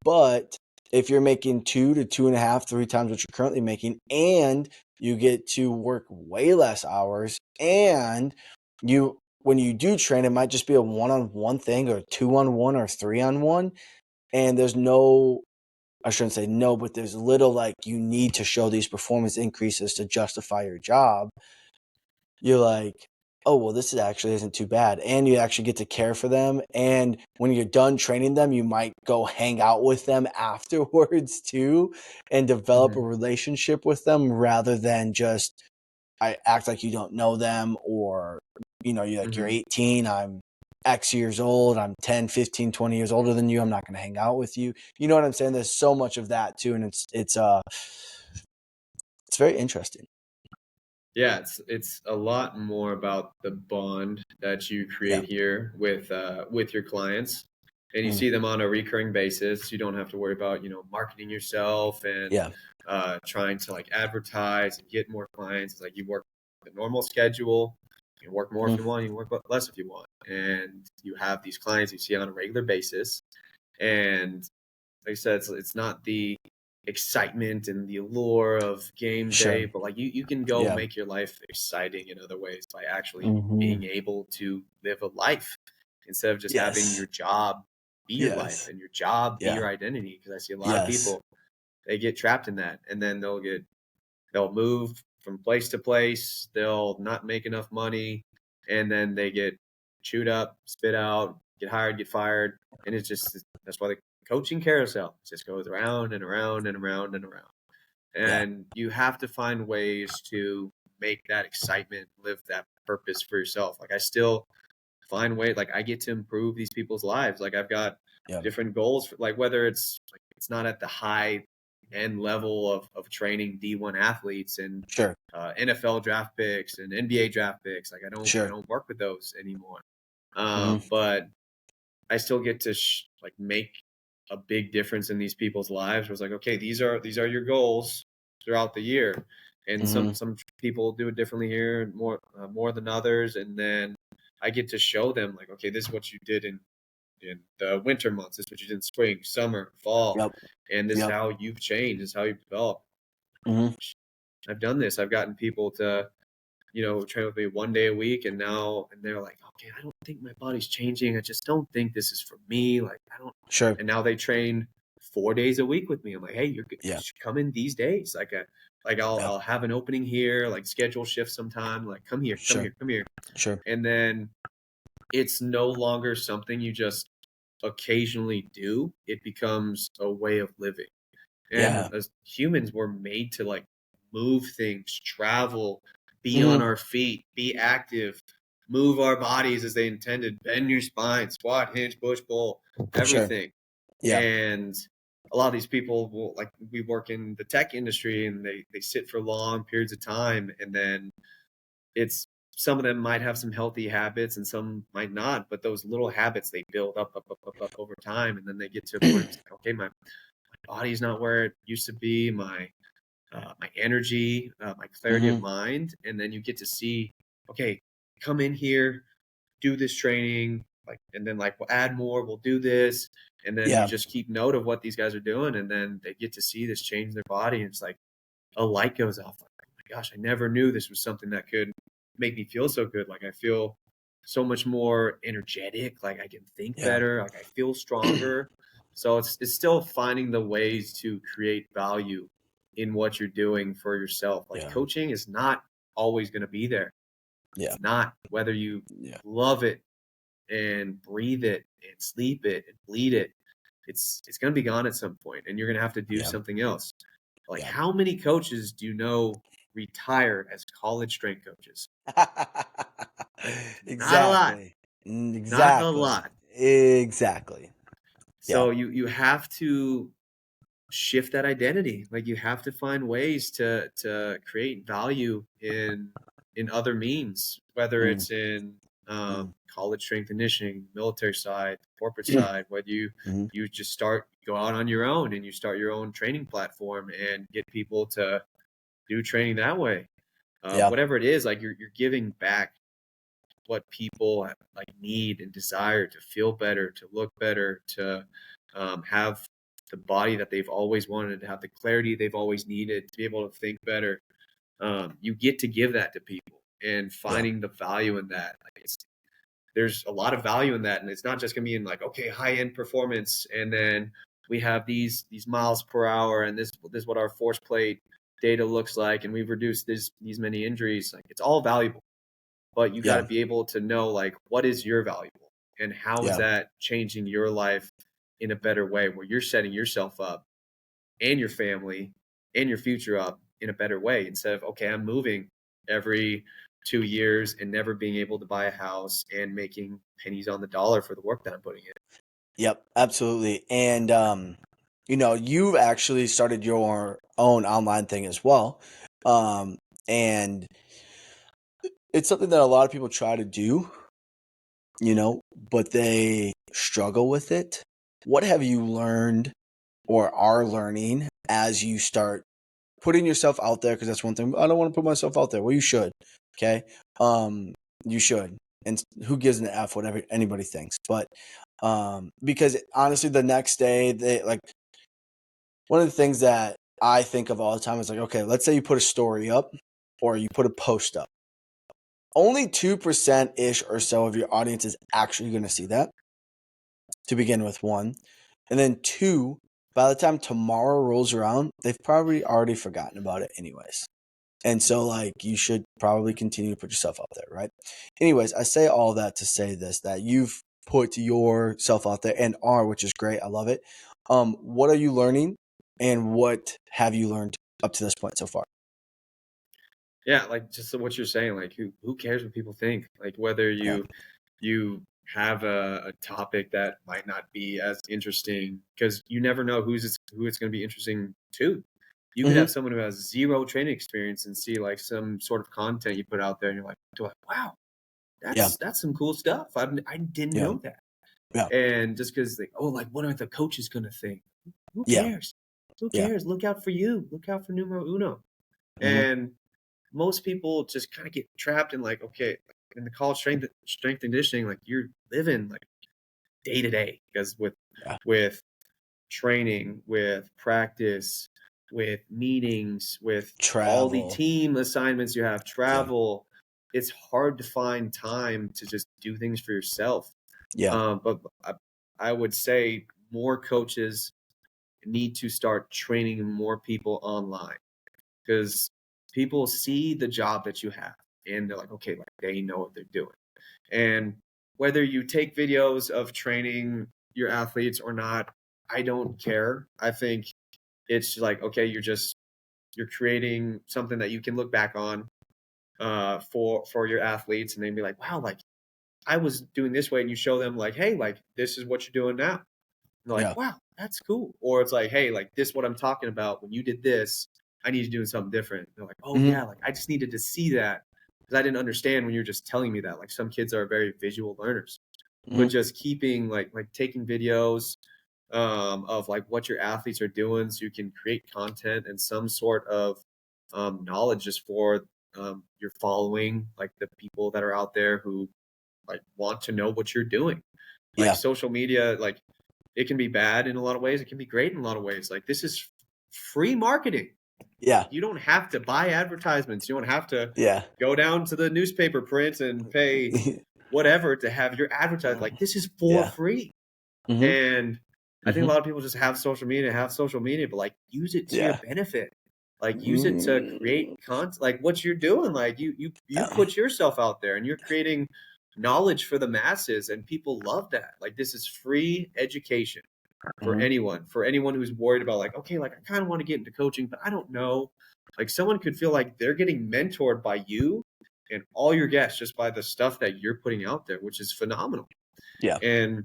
[SPEAKER 3] but if you're making 2 to 2.5, 3 times what you're currently making, and you get to work way less hours, and when you do train, it might just be a 1-on-1 thing, or 2-on-1, or 3-on-1, and there's no, I shouldn't say no, but there's little like you need to show these performance increases to justify your job. You're like, oh, well, this actually isn't too bad. And you actually get to care for them. And when you're done training them, you might go hang out with them afterwards too, and develop a relationship with them, rather than just I act like you don't know them, or, you're like, you're 18, I'm X years old, I'm 10, 15, 20 years older than you, I'm not going to hang out with you. You know what I'm saying? There's so much of that too. And it's very interesting.
[SPEAKER 2] Yeah, it's a lot more about the bond that you create here with your clients, and you see them on a recurring basis. You don't have to worry about marketing yourself and trying to like advertise and get more clients. It's like you work the normal schedule. You can work more if you want. You can work less if you want, and you have these clients you see on a regular basis. And like I said, it's not the excitement and the allure of game day, but like you can go make your life exciting in other ways by actually being able to live a life instead of just having your job be your life and your job be your identity. Because I see a lot of people, they get trapped in that, and then they'll move from place to place, they'll not make enough money, and then they get chewed up, spit out, get hired, get fired, and that's why the coaching carousel just goes around and around and around and around. And you have to find ways to make that excitement, live that purpose for yourself. Like I still find ways, like I get to improve these people's lives. Like I've got different goals for, like, whether it's like it's not at the high end level of training D1 athletes and NFL draft picks and NBA draft picks. Like I don't work with those anymore. But I still get to like make a big difference in these people's lives. Where it's like, okay, these are your goals throughout the year, and some people do it differently here, more than others. And then I get to show them like, okay, this is what you did in the winter months. This is what you did in spring, summer, fall, and this is how you've changed. This is how you've developed. I've done this. I've gotten people to train with me 1 day a week, and they're like, okay, I don't think my body's changing. I just don't think this is for me. Like I don't. And now they train 4 days a week with me. I'm like, hey, you should come in these days. I'll have an opening here, like schedule shifts sometime. Like come here. And then it's no longer something you just occasionally do. It becomes a way of living. And as humans, we're made to like move things, travel, be on our feet, be active, move our bodies as they intended, bend your spine, squat, hinge, push, pull, everything. And a lot of these people will, like, we work in the tech industry, and they sit for long periods of time, and then some of them might have some healthy habits and some might not, but those little habits, they build up over time, and then they get to a point, it's like, okay, my body's not where it used to be, my energy, my clarity of mind. And then you get to see, okay, come in here, do this training, like, and then like, we'll add more, we'll do this. And then you just keep note of what these guys are doing. And then they get to see this change in their body. And it's like a light goes off. Like, oh my gosh, I never knew this was something that could make me feel so good. Like I feel so much more energetic. Like I can think better. Like I feel stronger. So it's still finding the ways to create value in what you're doing for yourself. Like coaching is not always going to be there. It's not, whether you love it and breathe it and sleep it and bleed it. It's going to be gone at some point, and you're going to have to do something else. Like how many coaches do you know retired as college strength coaches?
[SPEAKER 3] Exactly.
[SPEAKER 2] Not a lot. Not a lot.
[SPEAKER 3] Exactly.
[SPEAKER 2] So you have to shift that identity. Like you have to find ways to create value in other means, whether it's in college strength conditioning, military side, corporate side, whether you just go out on your own and you start your own training platform and get people to do training that way. Whatever it is, like you're giving back what people like need and desire to feel better, to look better, to have the body that they've always wanted, to have the clarity they've always needed, to be able to think better. You get to give that to people, and finding the value in that. Like there's a lot of value in that, and it's not just gonna be in like, okay, high end performance, and then we have these miles per hour, and this is what our force plate data looks like, and we've reduced these many injuries. Like it's all valuable, but you got to
[SPEAKER 3] Yeah.
[SPEAKER 2] be able to know like what is your valuable, and how is
[SPEAKER 3] Yeah.
[SPEAKER 2] that changing your life in a better way, where you're setting yourself up and your family and your future up in a better way, instead of, okay, I'm moving every 2 years and never being able to buy a house and making pennies on the dollar for the work that I'm putting in.
[SPEAKER 3] Yep, absolutely. And you've actually started your own online thing as well. And it's something that a lot of people try to do, but they struggle with it. What have you learned or are learning as you start putting yourself out there? Because that's one thing. I don't want to put myself out there. Well, you should. Okay. You should. And who gives an F whatever anybody thinks? But because honestly, the next day, one of the things that I think of all the time is like, okay, let's say you put a story up or you put a post up. Only 2% ish or so of your audience is actually going to see that, to begin with, one. And then two, by the time tomorrow rolls around, they've probably already forgotten about it anyways. And so, you should probably continue to put yourself out there, right? Anyways, I say all that to say this, that you've put yourself out there and are, which is great. I love it. What are you learning, and what have you learned up to this point so far?
[SPEAKER 2] Yeah, like just what you're saying, like who cares what people think? Like whether
[SPEAKER 3] Yeah.
[SPEAKER 2] you have a topic that might not be as interesting, because you never know who it's going to be interesting to. You could
[SPEAKER 3] Mm-hmm.
[SPEAKER 2] have someone who has zero training experience and see like some sort of content you put out there, and you're like, wow,
[SPEAKER 3] Yeah.
[SPEAKER 2] that's some cool stuff. I didn't
[SPEAKER 3] Yeah.
[SPEAKER 2] know that.
[SPEAKER 3] Yeah.
[SPEAKER 2] And just because like what are the coaches going to think? Who
[SPEAKER 3] Yeah.
[SPEAKER 2] cares? Who
[SPEAKER 3] Yeah.
[SPEAKER 2] cares? Look out for you. Look out for numero uno.
[SPEAKER 3] Mm-hmm.
[SPEAKER 2] And most people just kind of get trapped in like, okay, in the college strength and conditioning, like you're living like day to day, because
[SPEAKER 3] Yeah.
[SPEAKER 2] with training, with practice, with meetings, with all the
[SPEAKER 3] Travel.
[SPEAKER 2] team assignments you have,
[SPEAKER 3] Yeah.
[SPEAKER 2] travel, it's hard to find time to just do things for yourself.
[SPEAKER 3] Yeah.
[SPEAKER 2] But I would say more coaches need to start training more people online, because people see the job that you have and they're like, okay, like they know what they're doing. And whether you take videos of training your athletes or not, I don't care. I think it's like, okay, you're creating something that you can look back on for your athletes, and they'd be like, wow, like I was doing this way, and you show them like, hey, like this is what you're doing now. And they're like,
[SPEAKER 3] Yeah.
[SPEAKER 2] wow, that's cool. Or it's like, hey, like this what I'm talking about. When you did this, I need to do something different. They're like, oh
[SPEAKER 3] Mm-hmm.
[SPEAKER 2] yeah, like I just needed to see that, because I didn't understand when you're just telling me that. Like some kids are very visual learners, but
[SPEAKER 3] Mm-hmm.
[SPEAKER 2] just keeping like taking videos of like what your athletes are doing, so you can create content and some sort of knowledge just for your following, like the people that are out there who like want to know what you're doing. Like
[SPEAKER 3] Yeah.
[SPEAKER 2] social media, like it can be bad in a lot of ways. It can be great in a lot of ways. Like this is free marketing.
[SPEAKER 3] Yeah.
[SPEAKER 2] You don't have to buy advertisements. You don't have to
[SPEAKER 3] Yeah.
[SPEAKER 2] go down to the newspaper print and pay whatever to have your advertised. Like this is for
[SPEAKER 3] Yeah.
[SPEAKER 2] free.
[SPEAKER 3] Mm-hmm.
[SPEAKER 2] And I think a
[SPEAKER 3] Mm-hmm.
[SPEAKER 2] lot of people just have social media, but like use it to your
[SPEAKER 3] Yeah.
[SPEAKER 2] benefit. Like use it to create content. Like what you're doing. Like you put yourself out there and you're creating knowledge for the masses, and people love that. Like this is free education
[SPEAKER 3] Mm-hmm.
[SPEAKER 2] for anyone who's worried about like, okay, like I kind of want to get into coaching, but I don't know. Like someone could feel like they're getting mentored by you and all your guests just by the stuff that you're putting out there, which is phenomenal.
[SPEAKER 3] Yeah.
[SPEAKER 2] And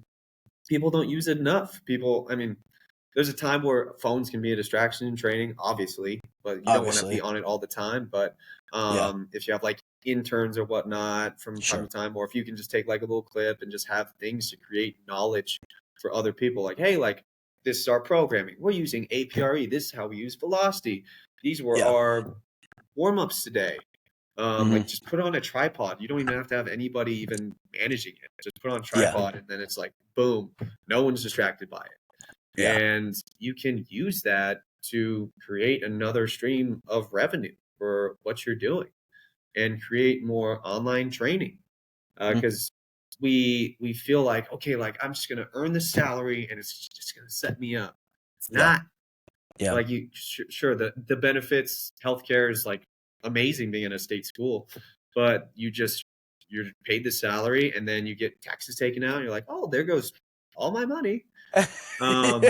[SPEAKER 2] people don't use it enough. I mean, there's a time where phones can be a distraction in training, obviously, but you don't want to be
[SPEAKER 3] Obviously.
[SPEAKER 2] on it all the time. But
[SPEAKER 3] Yeah.
[SPEAKER 2] if you have like interns or whatnot from time
[SPEAKER 3] Sure.
[SPEAKER 2] to time, or if you can just take like a little clip and just have things to create knowledge for other people, like, hey, like this is our programming. We're using APRE. This is how we use velocity. These were
[SPEAKER 3] Yeah.
[SPEAKER 2] our warm-ups today.
[SPEAKER 3] Mm-hmm.
[SPEAKER 2] Like just put it on a tripod. You don't even have to have anybody even managing it. Just put it on a
[SPEAKER 3] Yeah.
[SPEAKER 2] tripod, and then it's like boom, no one's distracted by it.
[SPEAKER 3] Yeah.
[SPEAKER 2] And you can use that to create another stream of revenue for what you're doing and create more online training.
[SPEAKER 3] Mhm.
[SPEAKER 2] Because we feel like, okay, like I'm just gonna earn the salary and it's just gonna set me up. It's
[SPEAKER 3] Yeah.
[SPEAKER 2] not.
[SPEAKER 3] Yeah.
[SPEAKER 2] Like sure, the benefits, healthcare is like amazing being in a state school, but you're paid the salary and then you get taxes taken out. And you're like, oh, there goes all my money. Um,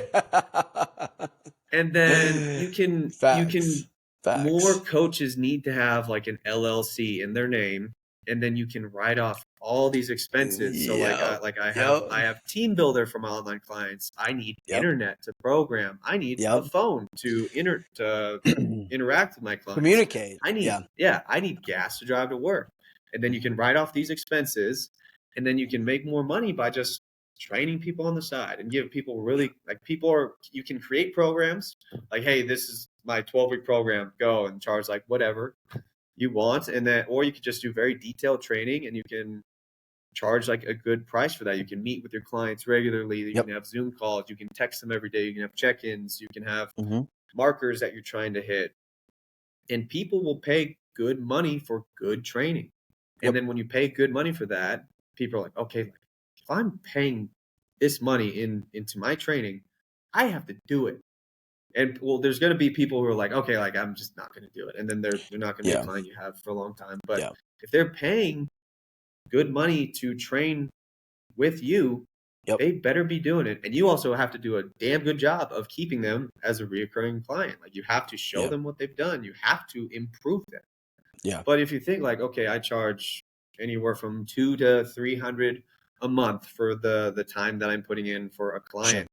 [SPEAKER 2] and then you
[SPEAKER 3] Facts.
[SPEAKER 2] can more
[SPEAKER 3] Facts.
[SPEAKER 2] coaches need to have like an LLC in their name, and then you can write off all these expenses. So
[SPEAKER 3] Yep.
[SPEAKER 2] like I
[SPEAKER 3] Yep.
[SPEAKER 2] have Team Builder for my online clients. I need
[SPEAKER 3] Yep.
[SPEAKER 2] internet to program. I need a
[SPEAKER 3] Yep.
[SPEAKER 2] phone to interact with my clients.
[SPEAKER 3] Communicate.
[SPEAKER 2] I need gas to drive to work. And then you can write off these expenses, and then you can make more money by just training people on the side and give people really like you can create programs like, hey, this is my 12-week program, go and charge like whatever you want. And then, or you could just do very detailed training and you can charge like a good price for that. You can meet with your clients regularly. You
[SPEAKER 3] Yep.
[SPEAKER 2] can have Zoom calls. You can text them every day. You can have check-ins. You can have
[SPEAKER 3] Mm-hmm.
[SPEAKER 2] markers that you're trying to hit. And people will pay good money for good training.
[SPEAKER 3] Yep.
[SPEAKER 2] And then when you pay good money for that, people are like, okay, if I'm paying this money into my training, I have to do it. And well, there's going to be people who are like, okay, like I'm just not going to do it. And then they're not going to be a client you have for a long time. But
[SPEAKER 3] Yeah.
[SPEAKER 2] if they're paying good money to train with you,
[SPEAKER 3] Yep.
[SPEAKER 2] they better be doing it. And you also have to do a damn good job of keeping them as a reoccurring client. Like you have to show them what they've done. You have to improve them.
[SPEAKER 3] Yeah.
[SPEAKER 2] But if you think like, okay, I charge anywhere from $200 to $300 a month for the time that I'm putting in for a client,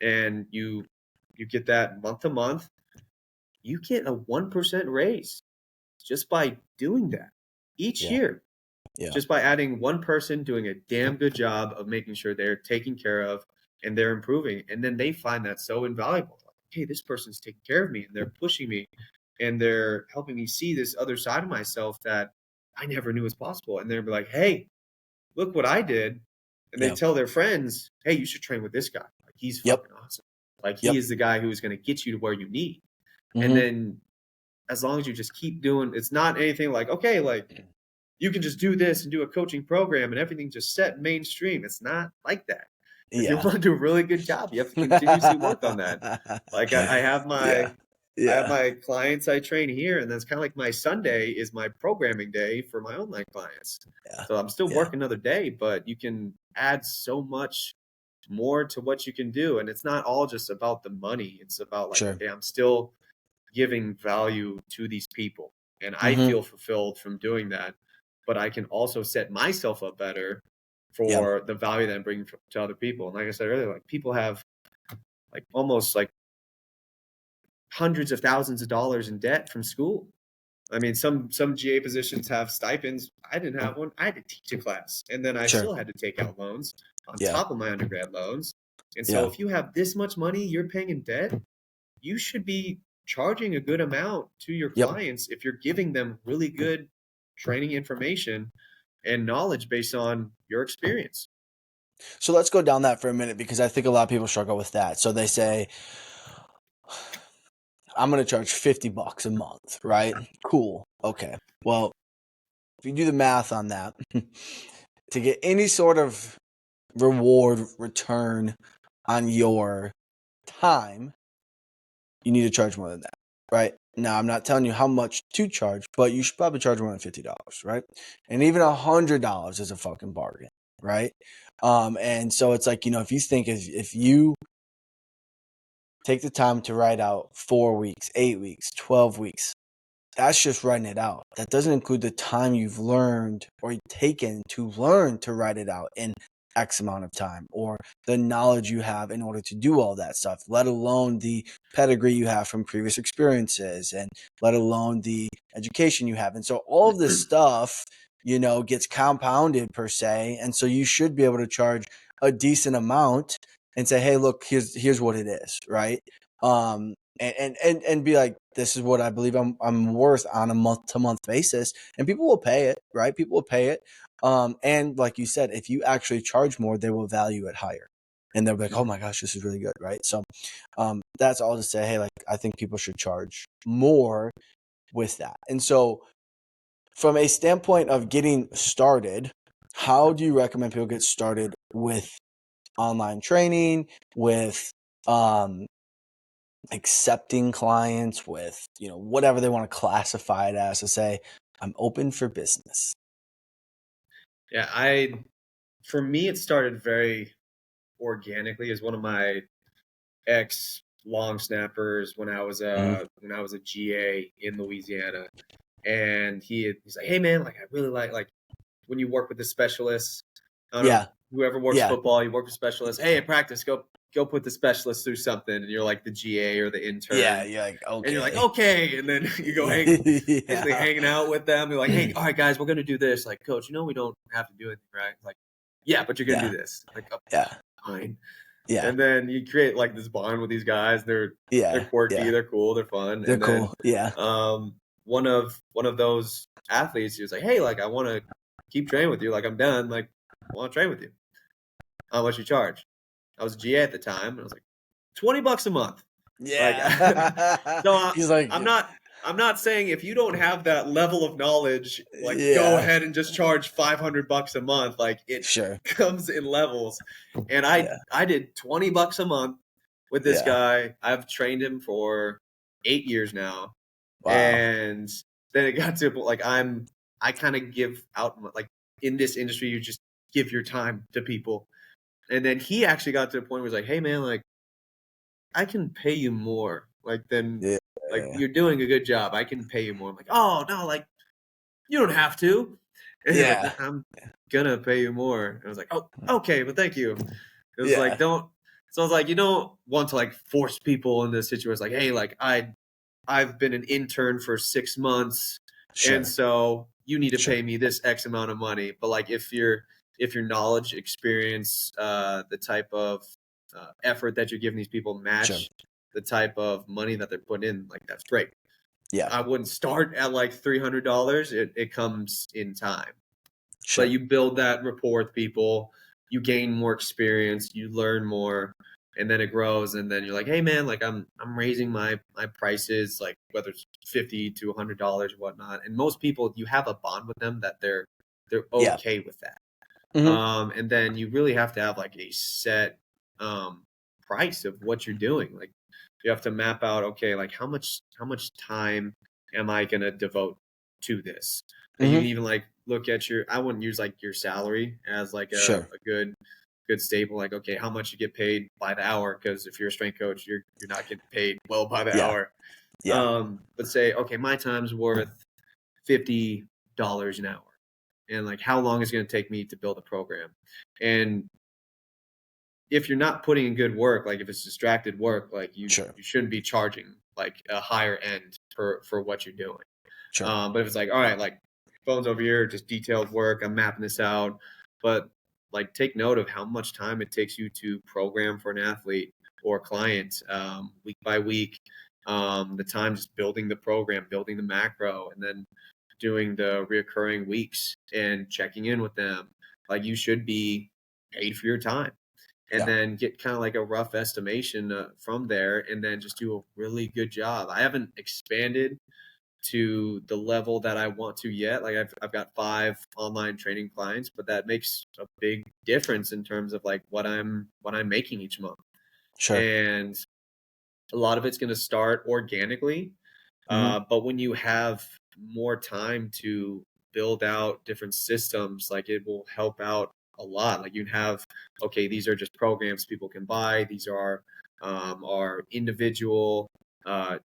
[SPEAKER 2] and you get that month to month, you get a 1% raise just by doing that each year.
[SPEAKER 3] Yeah.
[SPEAKER 2] Just by adding one person doing a damn good job of making sure they're taken care of and they're improving. And then they find that so invaluable. Like, hey, this person's taking care of me and they're pushing me and they're helping me see this other side of myself that I never knew was possible. And they're like, hey, look what I did. And they tell their friends, hey, you should train with this guy. Like he's fucking awesome. Like he is the guy who is going to get you to where you need.
[SPEAKER 3] Mm-hmm.
[SPEAKER 2] And then as long as you just keep doing, it's not anything like, okay, like you can just do this and do a coaching program and everything just set mainstream. It's not like that. If you want to do a really good job, you have to continuously work on that. Like I have my I have my clients I train here, and that's kind of like my Sunday is my programming day for my online clients. So I'm still working another day, but you can add so much more to what you can do. And it's not all just about the money. It's about like, okay, I'm still giving value to these people. And I feel fulfilled from doing that. But I can also set myself up better for the value that I'm bringing to other people. And like I said earlier, like people have like almost like hundreds of thousands of dollars in debt from school. I mean, some GA positions have stipends. I didn't have one. I had to teach a class, and then I still had to take out loans on top of my undergrad loans. And so if you have this much money you're paying in debt, you should be charging a good amount to your clients if you're giving them really good training information and knowledge based on your experience.
[SPEAKER 3] So let's go down that for a minute, because I think a lot of people struggle with that. So they say, I'm going to charge $50 a month, right? Cool. Okay. Well, if you do the math on that, to get any sort of reward return on your time, you need to charge more than that, right? Now, I'm not telling you how much to charge, but you should probably charge more than $50, right? And even $100 is a fucking bargain, right? And so it's like, if you think if you take the time to write out 4 weeks, 8 weeks, 12 weeks, that's just writing it out. That doesn't include the time you've learned or taken to learn to write it out in X amount of time, or the knowledge you have in order to do all that stuff, let alone the pedigree you have from previous experiences, and let alone the education you have. And so all of this stuff, gets compounded per se. And so you should be able to charge a decent amount and say, hey, look, here's what it is, right? And be like, this is what I believe I'm worth on a month-to-month basis, and people will pay it, right? People will pay it. And like you said, if you actually charge more, they will value it higher. and they'll be like, oh my gosh, this is really good, right? So that's all to say, hey, like I think people should charge more with that. And so from a standpoint of getting started, how do you recommend people get started with online training, with accepting clients, with whatever they want to classify it as, to say I'm open for business?
[SPEAKER 2] Yeah, for me it started very organically as one of my ex long snappers when I was a GA in Louisiana, and he's like, hey man, like I really like when you work with the specialists. I don't know,
[SPEAKER 3] Yeah.
[SPEAKER 2] whoever works
[SPEAKER 3] Yeah.
[SPEAKER 2] football, you work with specialists. Hey, at practice, go put the specialist through something, and you're like the GA or the intern.
[SPEAKER 3] Yeah. You're like, okay.
[SPEAKER 2] And you're like, okay, and then you go basically hanging out with them. You're like, hey, all right, guys, we're gonna do this. Like, coach, we don't have to do anything, right? Like, yeah, but you're gonna do this. Like, oh,
[SPEAKER 3] Yeah.
[SPEAKER 2] fine.
[SPEAKER 3] Yeah.
[SPEAKER 2] And then you create like this bond with these guys. They're quirky, they're cool, they're fun.
[SPEAKER 3] They're
[SPEAKER 2] and then,
[SPEAKER 3] cool. Yeah.
[SPEAKER 2] One of those athletes, he was like, hey, like I want to keep training with you. Like I'm done. Like I want to train with you. How much you charge? I was GA at the time, and I was like, $20 a month.
[SPEAKER 3] Yeah.
[SPEAKER 2] Like, so
[SPEAKER 3] he's like,
[SPEAKER 2] I'm not saying if you don't have that level of knowledge, like
[SPEAKER 3] Yeah.
[SPEAKER 2] go ahead and just charge $500 a month. Like it
[SPEAKER 3] sure.
[SPEAKER 2] comes in levels. And I did $20 a month with this guy. I've trained him for 8 years now.
[SPEAKER 3] Wow.
[SPEAKER 2] And then it got to like I kind of give out, like in this industry, you just give your time to people. And then he actually got to a point where he's like, hey man, like I can pay you more, like than like you're doing a good job. I can pay you more. I'm like, oh no, like you don't have to. And he's like, I'm gonna pay you more. And I was like, oh, okay, but thank you. It was like, don't. So I was like, you don't want to like force people into this situation. It's like, hey, like I've been an intern for 6 months, and so you need to pay me this X amount of money. But like if your knowledge, experience, the type of effort that you're giving these people match the type of money that they're putting in, like that's great.
[SPEAKER 3] Yeah.
[SPEAKER 2] I wouldn't start at like $300. It comes in time. But you build that rapport with people, you gain more experience, you learn more, and then it grows. And then you're like, hey man, like I'm raising my prices, like whether it's $50 to $100 or whatnot. And most people, you have a bond with them that they're okay with that.
[SPEAKER 3] Mm-hmm.
[SPEAKER 2] And then you really have to have like a set price of what you're doing. Like you have to map out, okay, like how much time am I gonna devote to this? And you can even like look at I wouldn't use like your salary as like a good staple. Like, okay, how much you get paid by the hour? Because if you're a strength coach, you're not getting paid well by the hour. But say, okay, my time's worth $50 an hour. And like how long is it going to take me to build a program? And if you're not putting in good work, like if it's distracted work, like you shouldn't be charging like a higher end for what you're doing. But if it's like, all right, like phone's over here, just detailed work, I'm mapping this out. But like take note of how much time it takes you to program for an athlete or client week by week. The time just building the program, building the macro, and then doing the reoccurring weeks and checking in with them. Like you should be paid for your time. And then get kind of like a rough estimation from there, and then just do a really good job. I haven't expanded to the level that I want to yet. Like I've got 5 online training clients, but that makes a big difference in terms of like what I'm making each month. And a lot of it's going to start organically. But when you have more time to build out different systems, like it will help out a lot. Like you have, okay, these are just programs people can buy. These are our individual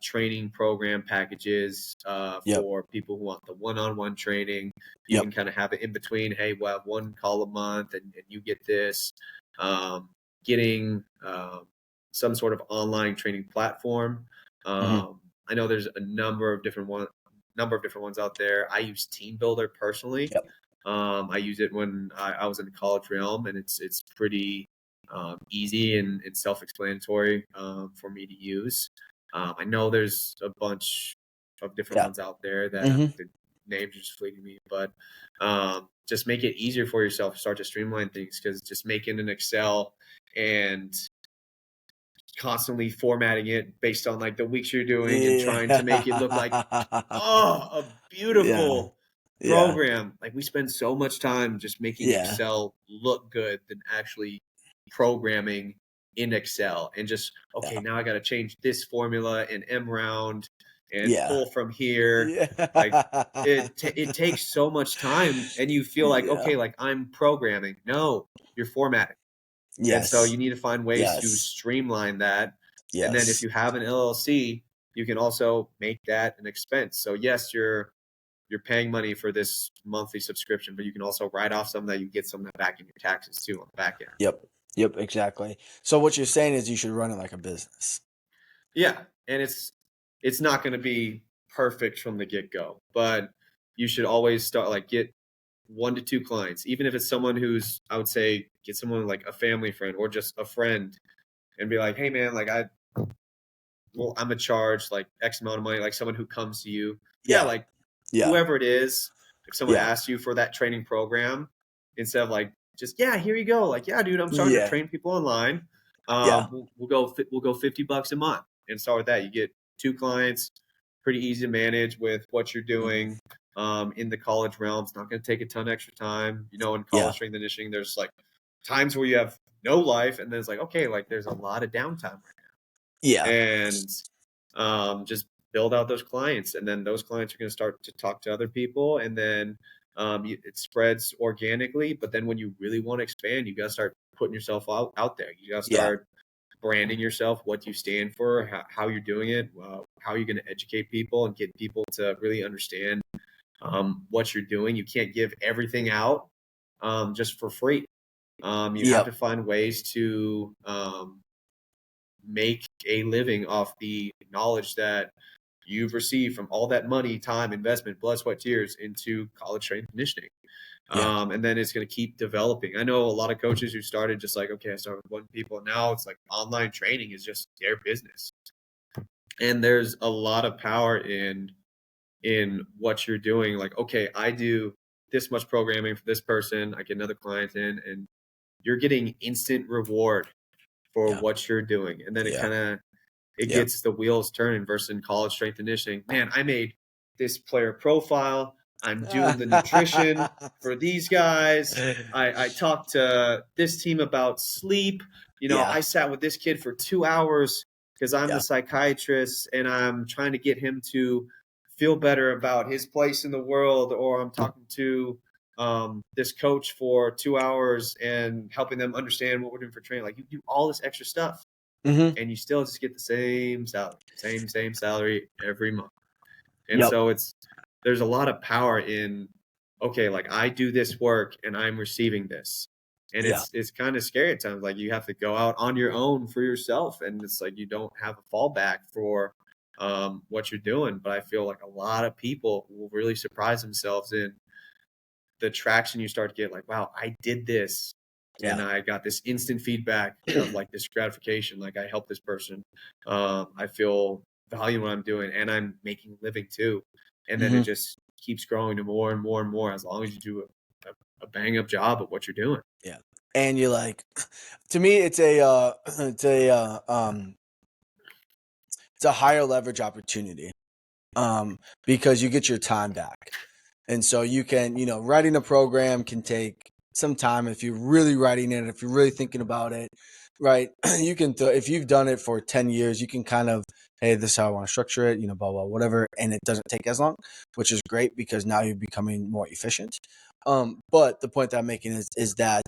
[SPEAKER 2] training program packages for people who want the one-on-one training. You can kind of have it in between. Hey, we'll have 1 call a month and you get this. Getting some sort of online training platform. I know there's a number of different ones out there. I use Team Builder personally. I use it when I was in the college realm, and it's pretty easy and self-explanatory for me to use. I know there's a bunch of different ones out there that names are just fleeting me, but just make it easier for yourself to start to streamline things, because just making an Excel and constantly formatting it based on like the weeks you're doing and trying to make it look like, oh, a
[SPEAKER 3] Yeah.
[SPEAKER 2] beautiful
[SPEAKER 3] Yeah.
[SPEAKER 2] program. Like, we spend so much time just making
[SPEAKER 3] Yeah.
[SPEAKER 2] Excel look good than actually programming in Excel, and just, okay,
[SPEAKER 3] Yeah.
[SPEAKER 2] now I got to change this formula in M round and
[SPEAKER 3] Yeah.
[SPEAKER 2] pull from here. Like,
[SPEAKER 3] Yeah.
[SPEAKER 2] it takes so much time, and you feel like,
[SPEAKER 3] Yeah.
[SPEAKER 2] okay, like I'm programming. No, you're formatting. And so
[SPEAKER 3] Yes.
[SPEAKER 2] you need to find ways to
[SPEAKER 3] Yes.
[SPEAKER 2] streamline that. And then if
[SPEAKER 3] Yes.
[SPEAKER 2] you have an LLC, you can also make that an expense. So yes, you're paying money for this monthly subscription, but you can also write off some of that. You get some of that back in your taxes too on the back end.
[SPEAKER 3] Yep. Yep. Exactly. So what you're saying is you should run it like a business.
[SPEAKER 2] Yeah. And it's not going to be perfect from the get-go, but you should always start, like, get 1 to 2 clients, even if it's someone who's, I would say, get someone like a family friend or just a friend, and be like, hey man, like I'm gonna charge like X amount of money, like someone who comes to you. Yeah,
[SPEAKER 3] Yeah.
[SPEAKER 2] like
[SPEAKER 3] Yeah.
[SPEAKER 2] whoever it is, if someone
[SPEAKER 3] Yeah.
[SPEAKER 2] asks you for that training program, instead of like, just, yeah, here you go. Like, yeah, dude, I'm starting to
[SPEAKER 3] Yeah.
[SPEAKER 2] train people online.
[SPEAKER 3] Yeah.
[SPEAKER 2] We'll go $50 a month and start with that. You get 2 clients, pretty easy to manage with what you're doing. In the college realm, it's not going to take a ton of extra time. You know, in
[SPEAKER 3] Yeah.
[SPEAKER 2] college strength and conditioning, there's like times where you have no life, and then it's like, okay, like there's a lot of downtime,
[SPEAKER 3] Yeah.
[SPEAKER 2] and just build out those clients, and then those clients are going to start to talk to other people, and then it spreads organically. But then when you really want to expand, you got to start putting yourself out there. You got to
[SPEAKER 3] Yeah.
[SPEAKER 2] start branding yourself, what you stand for, how you're doing it, how you're going to educate people and get people to really understand what you're doing. You can't give everything out just for free. You have
[SPEAKER 3] Yep.
[SPEAKER 2] to find ways to make a living off the knowledge that you've received from all that money, time, investment, blood, sweat, tears into college strength and conditioning.
[SPEAKER 3] Yeah.
[SPEAKER 2] And then it's going to keep developing. I know a lot of coaches who started just like, okay, I started with 1 people. Now it's like online training is just their business. And there's a lot of power in what you're doing. Like, okay, I do this much programming for this person, I get another client in, and you're getting instant reward for
[SPEAKER 3] Yeah.
[SPEAKER 2] what you're doing. And then it
[SPEAKER 3] Yeah.
[SPEAKER 2] kind of, it
[SPEAKER 3] Yeah.
[SPEAKER 2] gets the wheels turning, versus in college strength and conditioning. Man, I made this player profile. I'm doing the nutrition for these guys. I talked to this team about sleep. You know,
[SPEAKER 3] Yeah.
[SPEAKER 2] I sat with this kid for 2 hours because I'm
[SPEAKER 3] Yeah.
[SPEAKER 2] the psychiatrist, and I'm trying to get him to feel better about his place in the world. Or I'm talking to this coach for 2 hours and helping them understand what we're doing for training. Like, you do all this extra stuff,
[SPEAKER 3] Mm-hmm.
[SPEAKER 2] and you still just get the same salary, same salary every month. And
[SPEAKER 3] Yep.
[SPEAKER 2] so there's a lot of power in, okay, like I do this work and I'm receiving this. And
[SPEAKER 3] Yeah.
[SPEAKER 2] it's kind of scary at times. Like, you have to go out on your own for yourself, and it's like you don't have a fallback for what you're doing. But I feel like a lot of people will really surprise themselves in the traction you start to get. Like, wow, I did this, and
[SPEAKER 3] Yeah.
[SPEAKER 2] I got this instant feedback of like this gratification. Like, I helped this person. I feel value in what I'm doing, and I'm making a living too. And then it
[SPEAKER 3] Mm-hmm.
[SPEAKER 2] just keeps growing to more and more and more, as long as you do a bang up job of what you're doing.
[SPEAKER 3] Yeah. And you're like, to me, it's a higher leverage opportunity, because you get your time back. And so you can, writing a program can take some time if you're really writing it, if you're really thinking about it, right? You can, if you've done it for 10 years, you can kind of, hey, this is how I want to structure it, blah, blah, whatever. And it doesn't take as long, which is great because now you're becoming more efficient. But the point that I'm making is that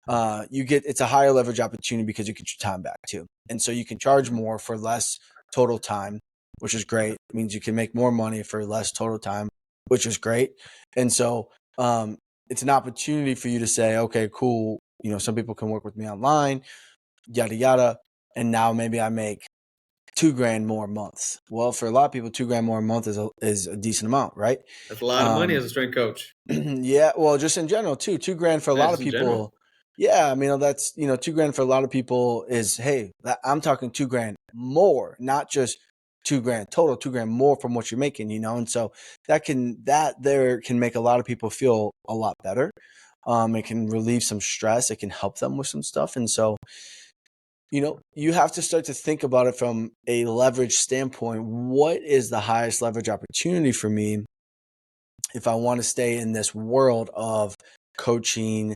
[SPEAKER 3] it's a higher leverage opportunity because you get your time back too. And so you can charge more for less total time, which is great. It means you can make more money for less total time, which is great. And so it's an opportunity for you to say, okay, cool. Some people can work with me online, yada, yada. And now maybe I make $2,000 more a month. Well, for a lot of people, $2,000 more a month is a decent amount, right?
[SPEAKER 2] That's a lot of money as a strength coach.
[SPEAKER 3] Yeah. Well, just in general too, $2,000 for a lot of
[SPEAKER 2] Just in
[SPEAKER 3] people.
[SPEAKER 2] general.
[SPEAKER 3] Yeah. I mean, that's, $2,000 for a lot of people is, hey, I'm talking $2,000 more, not just $2,000 total, $2,000 more from what you're making, and so that can make a lot of people feel a lot better. It can relieve some stress. It can help them with some stuff. And so, you have to start to think about it from a leverage standpoint. What is the highest leverage opportunity for me if I want to stay in this world of coaching,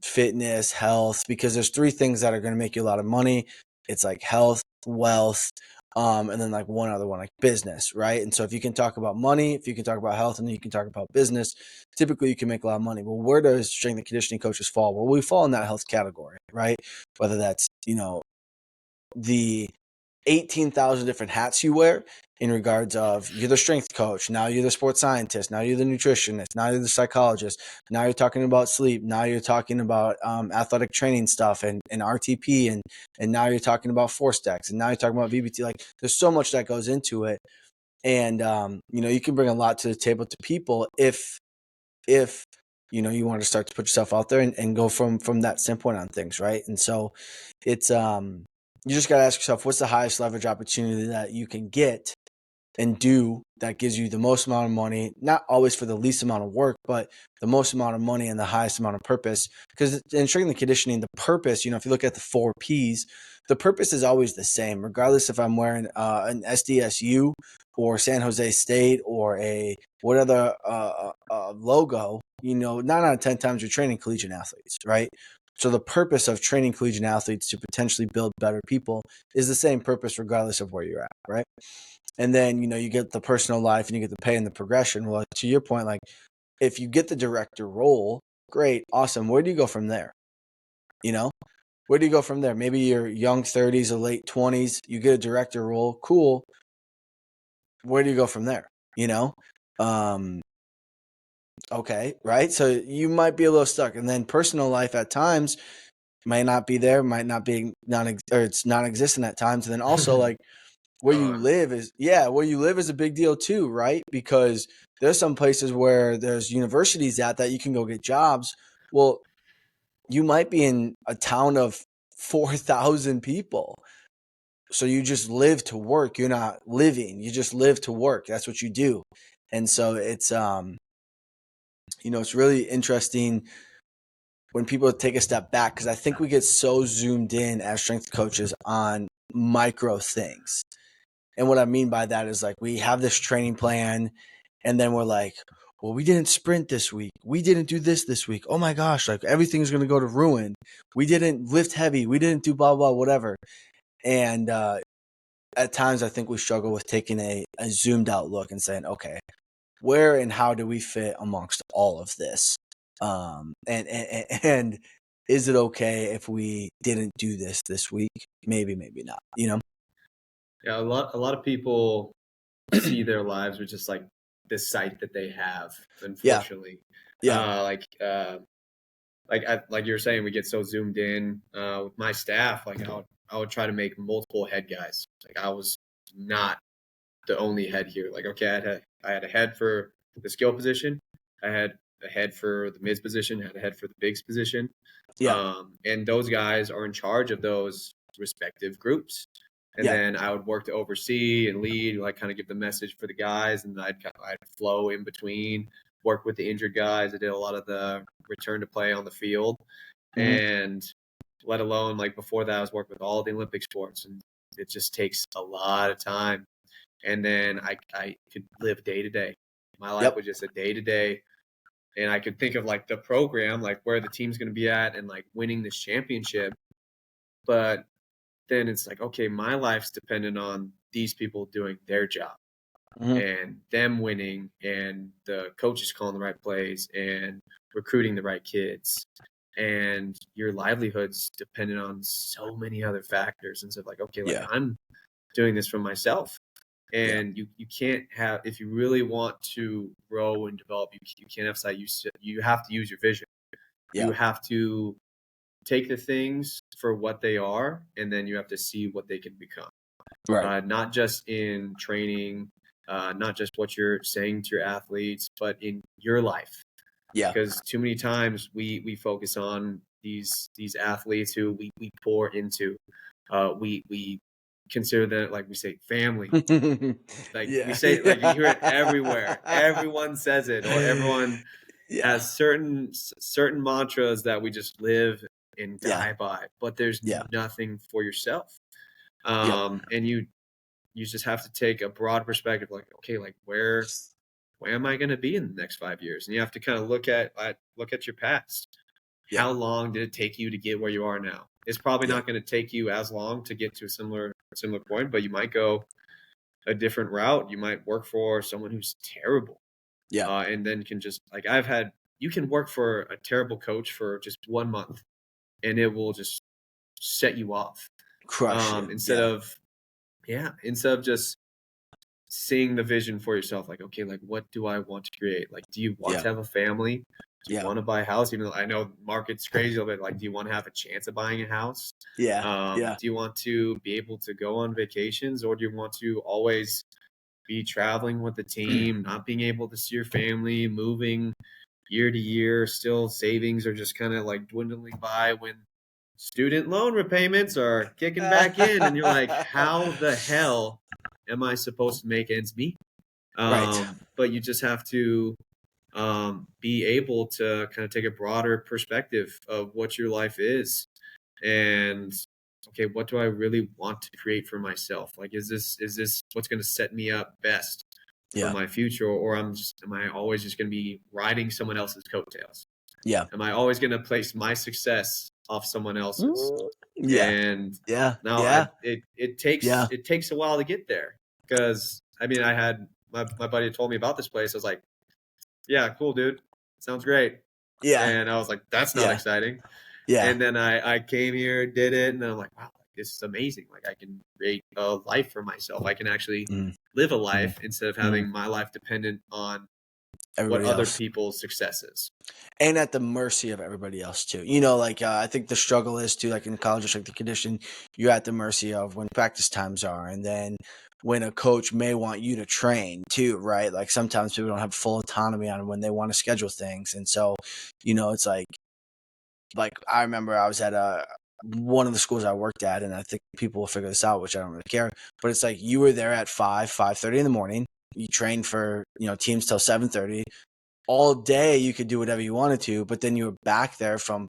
[SPEAKER 3] fitness, health? Because there's three things that are going to make you a lot of money. It's like health, wealth, and then like one other one, like business, right? And so if you can talk about money, if you can talk about health, and then you can talk about business, typically you can make a lot of money. Well, where does strength and conditioning coaches fall? Well, we fall in that health category, right? Whether that's, the 18,000 different hats you wear in regards of you're the strength coach, now you're the sports scientist, now you're the nutritionist, now you're the psychologist, now you're talking about sleep, now you're talking about athletic training stuff and RTP, and now you're talking about force decks, and now you're talking about VBT. Like there's so much that goes into it. And, you can bring a lot to the table to people if you want to start to put yourself out there and go from that standpoint on things, right? And so it's you just got to ask yourself, what's the highest leverage opportunity that you can get and do that gives you the most amount of money, not always for the least amount of work, but the most amount of money and the highest amount of purpose. Because in strength and conditioning, the purpose, if you look at the 4 Ps, the purpose is always the same, regardless if I'm wearing an SDSU or San Jose State or a what other logo. 9 out of 10 times you're training collegiate athletes, right? So the purpose of training collegiate athletes to potentially build better people is the same purpose regardless of where you're at, right? And then, you get the personal life and you get the pay and the progression. Well, to your point, like if you get the director role, great, awesome. Where do you go from there? Where do you go from there? Maybe you're young 30s or late 20s, you get a director role, cool. Where do you go from there? Okay, right? So you might be a little stuck. And then personal life at times might not be there, might not be it's non-existent at times. And then also like where you live is a big deal too, right? Because there's some places where there's universities that you can go get jobs. Well, you might be in a town of 4,000 people. So you just live to work. You're not living. You just live to work. That's what you do. And so it's it's really interesting when people take a step back, because I think we get so zoomed in as strength coaches on micro things. And what I mean by that is like we have this training plan and then we're like, well, we didn't sprint this week. We didn't do this week. Oh my gosh, like everything's going to go to ruin. We didn't lift heavy. We didn't do blah, blah, whatever. And at times I think we struggle with taking a zoomed out look and saying, okay, where and how do we fit amongst all of this? And is it okay if we didn't do this week? Maybe not,
[SPEAKER 2] Yeah, a lot of people see their lives with just like this sight that they have, unfortunately.
[SPEAKER 3] Yeah.
[SPEAKER 2] Like you were saying, we get so zoomed in with my staff. Like I would try to make multiple head guys. Like I was not the only head here. Like, okay, I had a head for the skill position. I had a head for the mids position. I had a head for the bigs position.
[SPEAKER 3] Yeah.
[SPEAKER 2] And those guys are in charge of those respective groups. And then I would work to oversee and lead, like kind of give the message for the guys, and I'd flow in between, work with the injured guys. I did a lot of the return to play on the field, and let alone like before that, I was working with all the Olympic sports, and it just takes a lot of time. And then I could live day to day. My life was just a day to day, and I could think of like the program, like where the team's going to be at, and like winning this championship, but then it's like, okay, my life's dependent on these people doing their job and them winning and the coaches calling the right plays and recruiting the right kids. And your livelihood's dependent on so many other factors. And so like, okay, like I'm doing this for myself. And you can't have, if you really want to grow and develop, you can't have sight. You have to use your vision. You have to take the things for what they are, and then you have to see what they can become.
[SPEAKER 3] Right.
[SPEAKER 2] Not just in training, not just what you're saying to your athletes, but in your life.
[SPEAKER 3] Yeah.
[SPEAKER 2] Because too many times we focus on these athletes who we pour into. We consider that, like we say, family. Like we
[SPEAKER 3] Yeah.
[SPEAKER 2] say, like you hear it everywhere. Everyone says it, or everyone
[SPEAKER 3] Yeah.
[SPEAKER 2] has certain mantras that we just live and
[SPEAKER 3] Yeah.
[SPEAKER 2] die by. But there's
[SPEAKER 3] Yeah.
[SPEAKER 2] nothing for yourself,
[SPEAKER 3] Yep.
[SPEAKER 2] and you just have to take a broad perspective. Like, okay, like where am I going to be in the next 5 years? And you have to kind of look at your past.
[SPEAKER 3] Yeah.
[SPEAKER 2] How long did it take you to get where you are now? It's probably
[SPEAKER 3] Yeah.
[SPEAKER 2] not going to take you as long to get to a similar point, but you might go a different route. You might work for someone who's terrible,
[SPEAKER 3] Yeah.
[SPEAKER 2] and then can just like you can work for a terrible coach for just 1 month, and it will just set you off.
[SPEAKER 3] Crush you.
[SPEAKER 2] Instead of just seeing the vision for yourself, like, okay, like what do I want to create? Like, do you want
[SPEAKER 3] Yeah.
[SPEAKER 2] to have a family? Do you
[SPEAKER 3] Yeah.
[SPEAKER 2] want to buy a house? Even though I know market's crazy a little bit, like, do you want to have a chance of buying a house?
[SPEAKER 3] Yeah. Yeah.
[SPEAKER 2] Do you want to be able to go on vacations, or do you want to always be traveling with the team, not being able to see your family, moving year to year, still savings are just kind of like dwindling by when student loan repayments are kicking back in, and you're like, how the hell am I supposed to make ends meet?
[SPEAKER 3] Right.
[SPEAKER 2] But you just have to be able to kind of take a broader perspective of what your life is, and okay, what do I really want to create for myself? Like, is this what's going to set me up best for
[SPEAKER 3] Yeah.
[SPEAKER 2] my future, or am I always just going to be riding someone else's coattails?
[SPEAKER 3] Yeah.
[SPEAKER 2] Am I always going to place my success off someone else's?
[SPEAKER 3] Yeah.
[SPEAKER 2] And
[SPEAKER 3] Yeah.
[SPEAKER 2] now
[SPEAKER 3] Yeah.
[SPEAKER 2] it
[SPEAKER 3] Yeah.
[SPEAKER 2] takes a while to get there, because I mean, I had my buddy told me about this place. I was like, yeah, cool, dude, sounds great.
[SPEAKER 3] Yeah.
[SPEAKER 2] And I was like, that's not
[SPEAKER 3] Yeah.
[SPEAKER 2] exciting.
[SPEAKER 3] Yeah.
[SPEAKER 2] And then I came here, did it, and then I'm like, wow, this is amazing. Like, I can create a life for myself. I can actually
[SPEAKER 3] Mm.
[SPEAKER 2] live a life instead of
[SPEAKER 3] Mm.
[SPEAKER 2] having my life dependent on what
[SPEAKER 3] Everybody
[SPEAKER 2] other
[SPEAKER 3] else.
[SPEAKER 2] people's success is.
[SPEAKER 3] And at the mercy of everybody else too. You know, like I think the struggle is too, like in college or strength and condition, you're at the mercy of when practice times are, and then when a coach may want you to train too, right? Like sometimes people don't have full autonomy on when they want to schedule things, and so, you know, it's like I remember I was at one of the schools I worked at, and I think people will figure this out, which I don't really care. But it's like you were there at 5:30 in the morning. You trained for teams till 7:30. All day you could do whatever you wanted to, but then you were back there from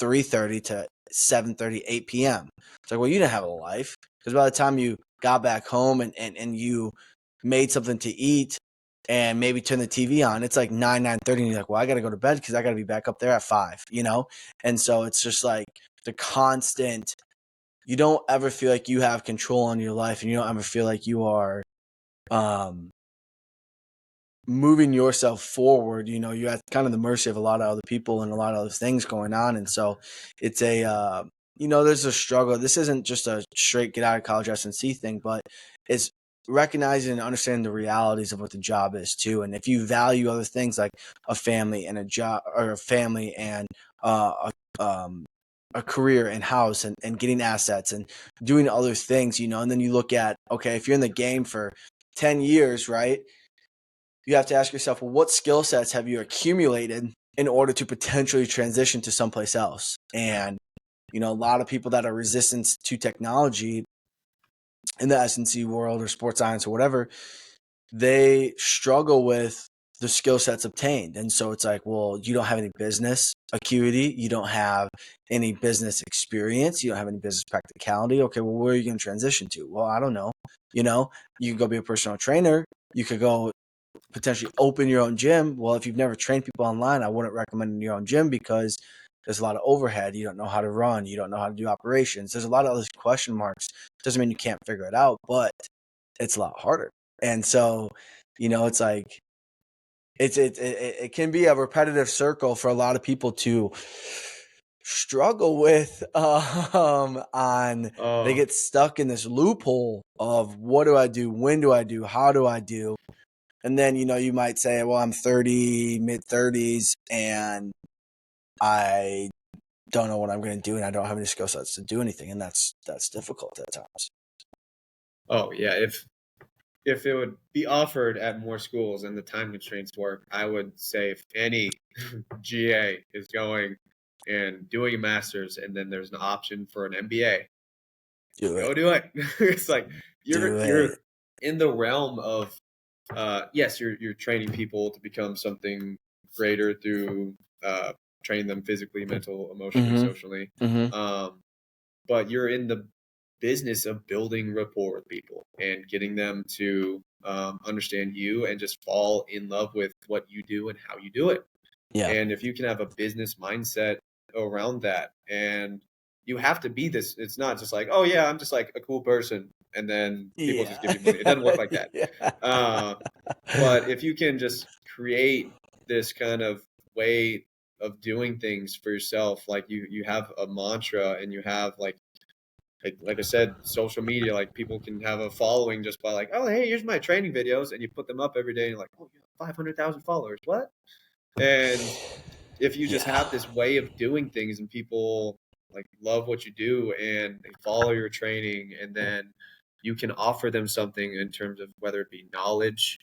[SPEAKER 3] 3:30 to 7:30, 8 p.m. It's like, well, you didn't have a life, because by the time you got back home and you made something to eat and maybe turn the TV on, it's like 9:30, and you're like, well, I got to go to bed because I got to be back up there at 5, And so it's just like the constant, you don't ever feel like you have control on your life, and you don't ever feel like you are moving yourself forward. You're at kind of the mercy of a lot of other people and a lot of other things going on. And so it's there's a struggle. This isn't just a straight get out of college S&C thing, but it's recognizing and understanding the realities of what the job is too. And if you value other things like a family and a job, or a family and a career and house and getting assets and doing other things, and then you look at, okay, if you're in the game for 10 years, right? You have to ask yourself, well, what skill sets have you accumulated in order to potentially transition to someplace else? And, a lot of people that are resistant to technology in the S&C world or sports science or whatever, they struggle with the skill sets obtained. And so it's like, well, you don't have any business acuity. You don't have any business experience. You don't have any business practicality. Okay, well, where are you going to transition to? Well, I don't know. You can go be a personal trainer. You could go potentially open your own gym. Well, if you've never trained people online, I wouldn't recommend your own gym, because there's a lot of overhead. You don't know how to run. You don't know how to do operations. There's a lot of other question marks. Doesn't mean you can't figure it out, but it's a lot harder. And so, it's like, it can be a repetitive circle for a lot of people to struggle with on they get stuck in this loophole of, what do I do? When do I do? How do I do? And then, you might say, well, I'm 30, mid-30s, and I don't know what I'm going to do, and I don't have any skill sets to do anything. And that's difficult at times.
[SPEAKER 2] Oh, yeah. If it would be offered at more schools and the time constraints work, I would say if any GA is going and doing a master's and then there's an option for an MBA, go do it. It's like
[SPEAKER 3] Do
[SPEAKER 2] you're
[SPEAKER 3] it.
[SPEAKER 2] in the realm of yes, you're training people to become something greater through training them physically, mental, emotionally, socially. But you're in the business of building rapport with people and getting them to understand you and just fall in love with what you do and how you do it.
[SPEAKER 3] Yeah.
[SPEAKER 2] And if you can have a business mindset around that, and you have to be this, it's not just like, oh yeah, I'm just like a cool person, and then people just give you money. It doesn't work like that. But if you can just create this kind of way of doing things for yourself, like you have a mantra and you have like I said, social media, like people can have a following just by like, oh hey, here's my training videos, and you put them up every day, and you're like, oh, you have 500,000 followers, what? And if you just have this way of doing things and people like love what you do and they follow your training, and then you can offer them something in terms of whether it be knowledge,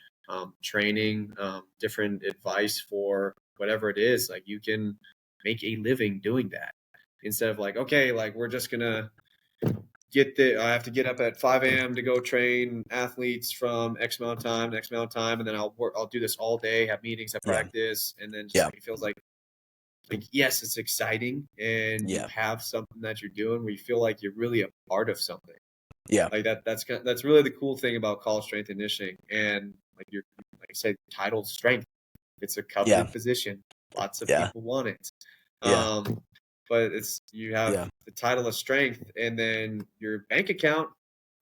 [SPEAKER 2] training, different advice for whatever it is, like you can make a living doing that instead of like, okay, like we're just gonna I have to get up at 5 a.m. to go train athletes from X amount of time to X amount of time, and then I'll do this all day, have meetings, have practice, and then just like, it feels like yes, it's exciting, and you have something that you're doing where you feel like you're really a part of something.
[SPEAKER 3] Yeah.
[SPEAKER 2] Like that's really the cool thing about college strength and conditioning, and like I said, titled strength. It's a coveted position. Lots of people want it. But you have the title of strength, and then your bank account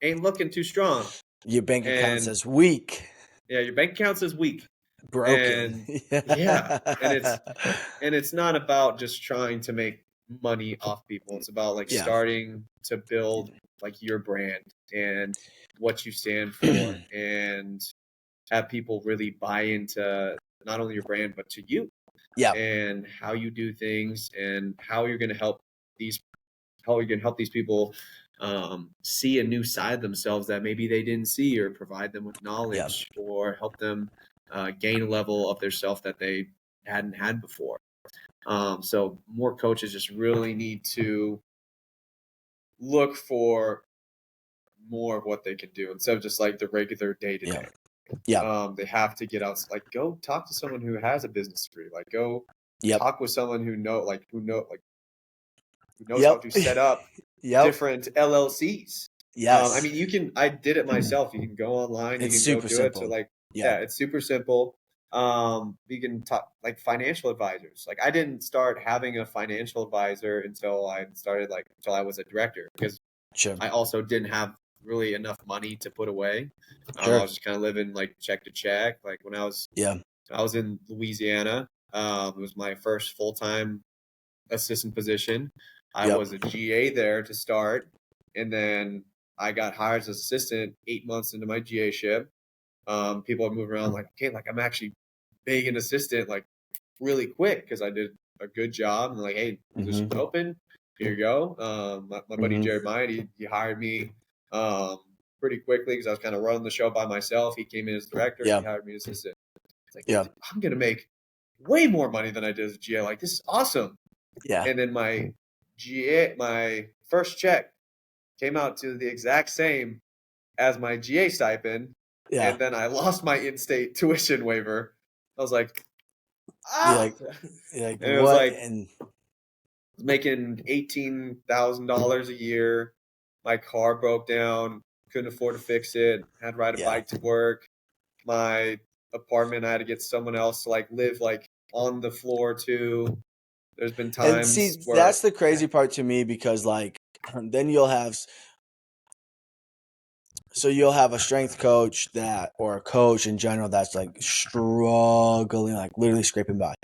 [SPEAKER 2] ain't looking too strong.
[SPEAKER 3] Your bank account says weak.
[SPEAKER 2] Yeah, your bank account says weak.
[SPEAKER 3] Broken.
[SPEAKER 2] And it's not about just trying to make money off people. It's about like starting to build like your brand and what you stand for, and have people really buy into not only your brand but to you. And how you do things, and how you're going to help these people see a new side of themselves that maybe they didn't see, or provide them with knowledge, or help them gain a level of their self that they hadn't had before. So more coaches just really need to look for more of what they can do instead of just like the regular day to day. They have to get out, like go talk to someone who has a business degree, like go talk with someone who knows how to set up different LLCs. I mean, I did it myself. You can go online,
[SPEAKER 3] It's
[SPEAKER 2] you can
[SPEAKER 3] super
[SPEAKER 2] go do
[SPEAKER 3] simple.
[SPEAKER 2] it. So like, it's super simple. You can talk like financial advisors. Like I didn't start having a financial advisor until I was a director, because I also didn't have really enough money to put away. I was just kind of living like check to check. Like when I was in Louisiana, it was my first full-time assistant position. I was a GA there to start, and then I got hired as an assistant 8 months into my GA-ship. People are moving around like, okay, like I'm actually being an assistant like really quick because I did a good job. And like, hey, position's open. Here you go. My buddy Jeremiah, he hired me pretty quickly because I was kind of running the show by myself. He came in as director. He hired me as assistant. It's like, I'm gonna make way more money than I did as a GA. Like this is awesome. And then my first check came out to the exact same as my GA stipend. And then I lost my in-state tuition waiver. I was like, and it was like making $18,000 a year. My car broke down, couldn't afford to fix it, had to ride a bike to work. My apartment, I had to get someone else to like live like on the floor too. There's been times where
[SPEAKER 3] that's the crazy part to me, because like then you'll have a strength coach or a coach in general that's like struggling, like literally scraping by.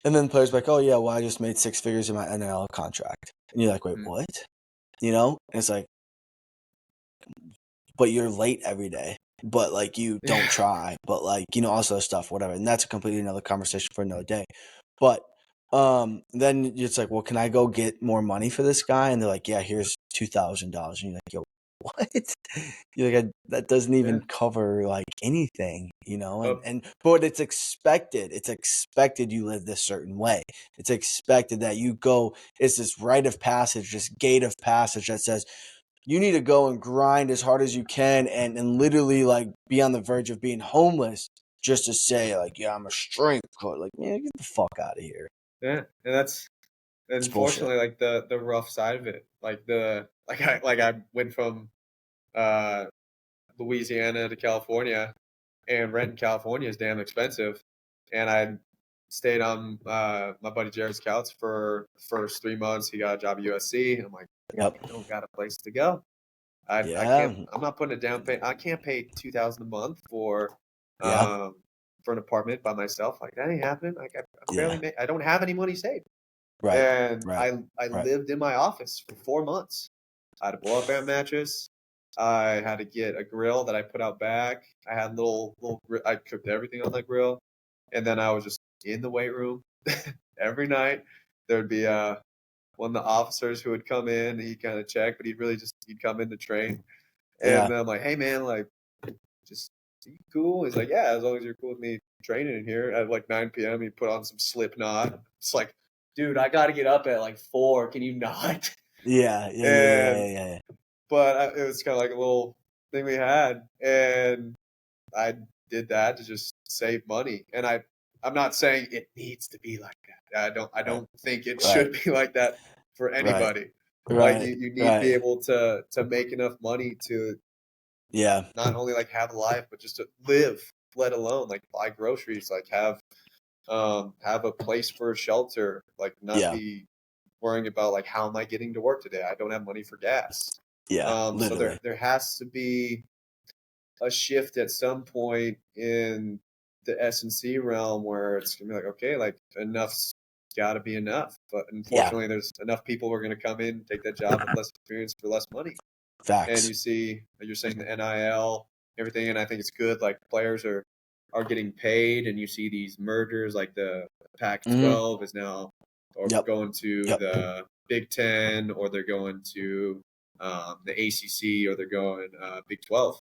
[SPEAKER 3] And then players like, oh yeah, well I just made 6 figures in my NL contract. And you're like, wait, what? And it's like, but you're late every day. But like you don't try. But like, all this other stuff, whatever. And that's a completely another conversation for another day. But then it's like, well, can I go get more money for this guy? And they're like, yeah, here's $2,000. And you're like, yo, what? You're like, that doesn't even
[SPEAKER 2] Yeah.
[SPEAKER 3] cover like anything, you know,
[SPEAKER 2] Oh,
[SPEAKER 3] but it's expected. It's expected you live this certain way. It's expected that you go, it's this rite of passage, this gate of passage that says you need to go and grind as hard as you can and literally like be on the verge of being homeless just to say like, yeah, I'm a strength coach. Like, man, get the fuck out of here.
[SPEAKER 2] yeah, and that's
[SPEAKER 3] It's bullshit.
[SPEAKER 2] unfortunately like the rough side of it. I went from uh Louisiana to California, and rent in California is damn expensive. And I stayed on my buddy Jared's couch for the first 3 months. He got a job at USC. I'm like,
[SPEAKER 3] Yep.
[SPEAKER 2] I don't got a place to go. I
[SPEAKER 3] Yeah.
[SPEAKER 2] can't. I'm not putting a down pay. I can't pay 2,000 a month
[SPEAKER 3] Yeah.
[SPEAKER 2] for an apartment by myself. Like that ain't happening. Like I barely
[SPEAKER 3] Yeah.
[SPEAKER 2] make. I don't have any money saved.
[SPEAKER 3] Right.
[SPEAKER 2] And
[SPEAKER 3] Right.
[SPEAKER 2] I
[SPEAKER 3] Right.
[SPEAKER 2] lived in my office for 4 months. I had a blow up air mattress. I had to get a grill that I put out back. I had I cooked everything on that grill, and then I was just in the weight room every night. There'd be one of the officers who would come in. He'd kind of check, but he'd come in to train.
[SPEAKER 3] Yeah.
[SPEAKER 2] And I'm like, hey man, like, just are you cool? He's like, yeah, as long as you're cool with me training in here. At like 9 p.m., he put on some Slipknot. It's like, dude, I got to get up at like 4. Can you not?
[SPEAKER 3] Yeah. Yeah. Yeah. Yeah.
[SPEAKER 2] And
[SPEAKER 3] Yeah.
[SPEAKER 2] but it was kind of like a little thing we had, and I did that to just save money. And I'm not saying it needs to be like that. I
[SPEAKER 3] Right.
[SPEAKER 2] don't think it
[SPEAKER 3] Right.
[SPEAKER 2] should be like that for
[SPEAKER 3] Right.
[SPEAKER 2] anybody. Like
[SPEAKER 3] Right.
[SPEAKER 2] you need to be
[SPEAKER 3] Right.
[SPEAKER 2] able to make enough money to
[SPEAKER 3] Yeah.
[SPEAKER 2] not only like have a life, but just to live, let alone like buy groceries, like have a place for a shelter, like not
[SPEAKER 3] Yeah.
[SPEAKER 2] be worrying about like how am I getting to work today? I don't have money for gas.
[SPEAKER 3] Yeah.
[SPEAKER 2] So
[SPEAKER 3] Literally.
[SPEAKER 2] there has to be a shift at some point in the S&C realm where it's gonna be like, okay, like enough's got to be enough. But
[SPEAKER 3] Yeah.
[SPEAKER 2] unfortunately, there's enough people who are going to come in, take that job with less experience for less money. And
[SPEAKER 3] Facts.
[SPEAKER 2] you see, like you're saying the NIL, everything, and I think it's good. Like players are getting paid, and you see these mergers, like the
[SPEAKER 3] Mm-hmm.
[SPEAKER 2] Pac-12 is now, or
[SPEAKER 3] Yep.
[SPEAKER 2] going to
[SPEAKER 3] Yep.
[SPEAKER 2] the Big Ten, or they're going to the ACC, or they're going Big 12.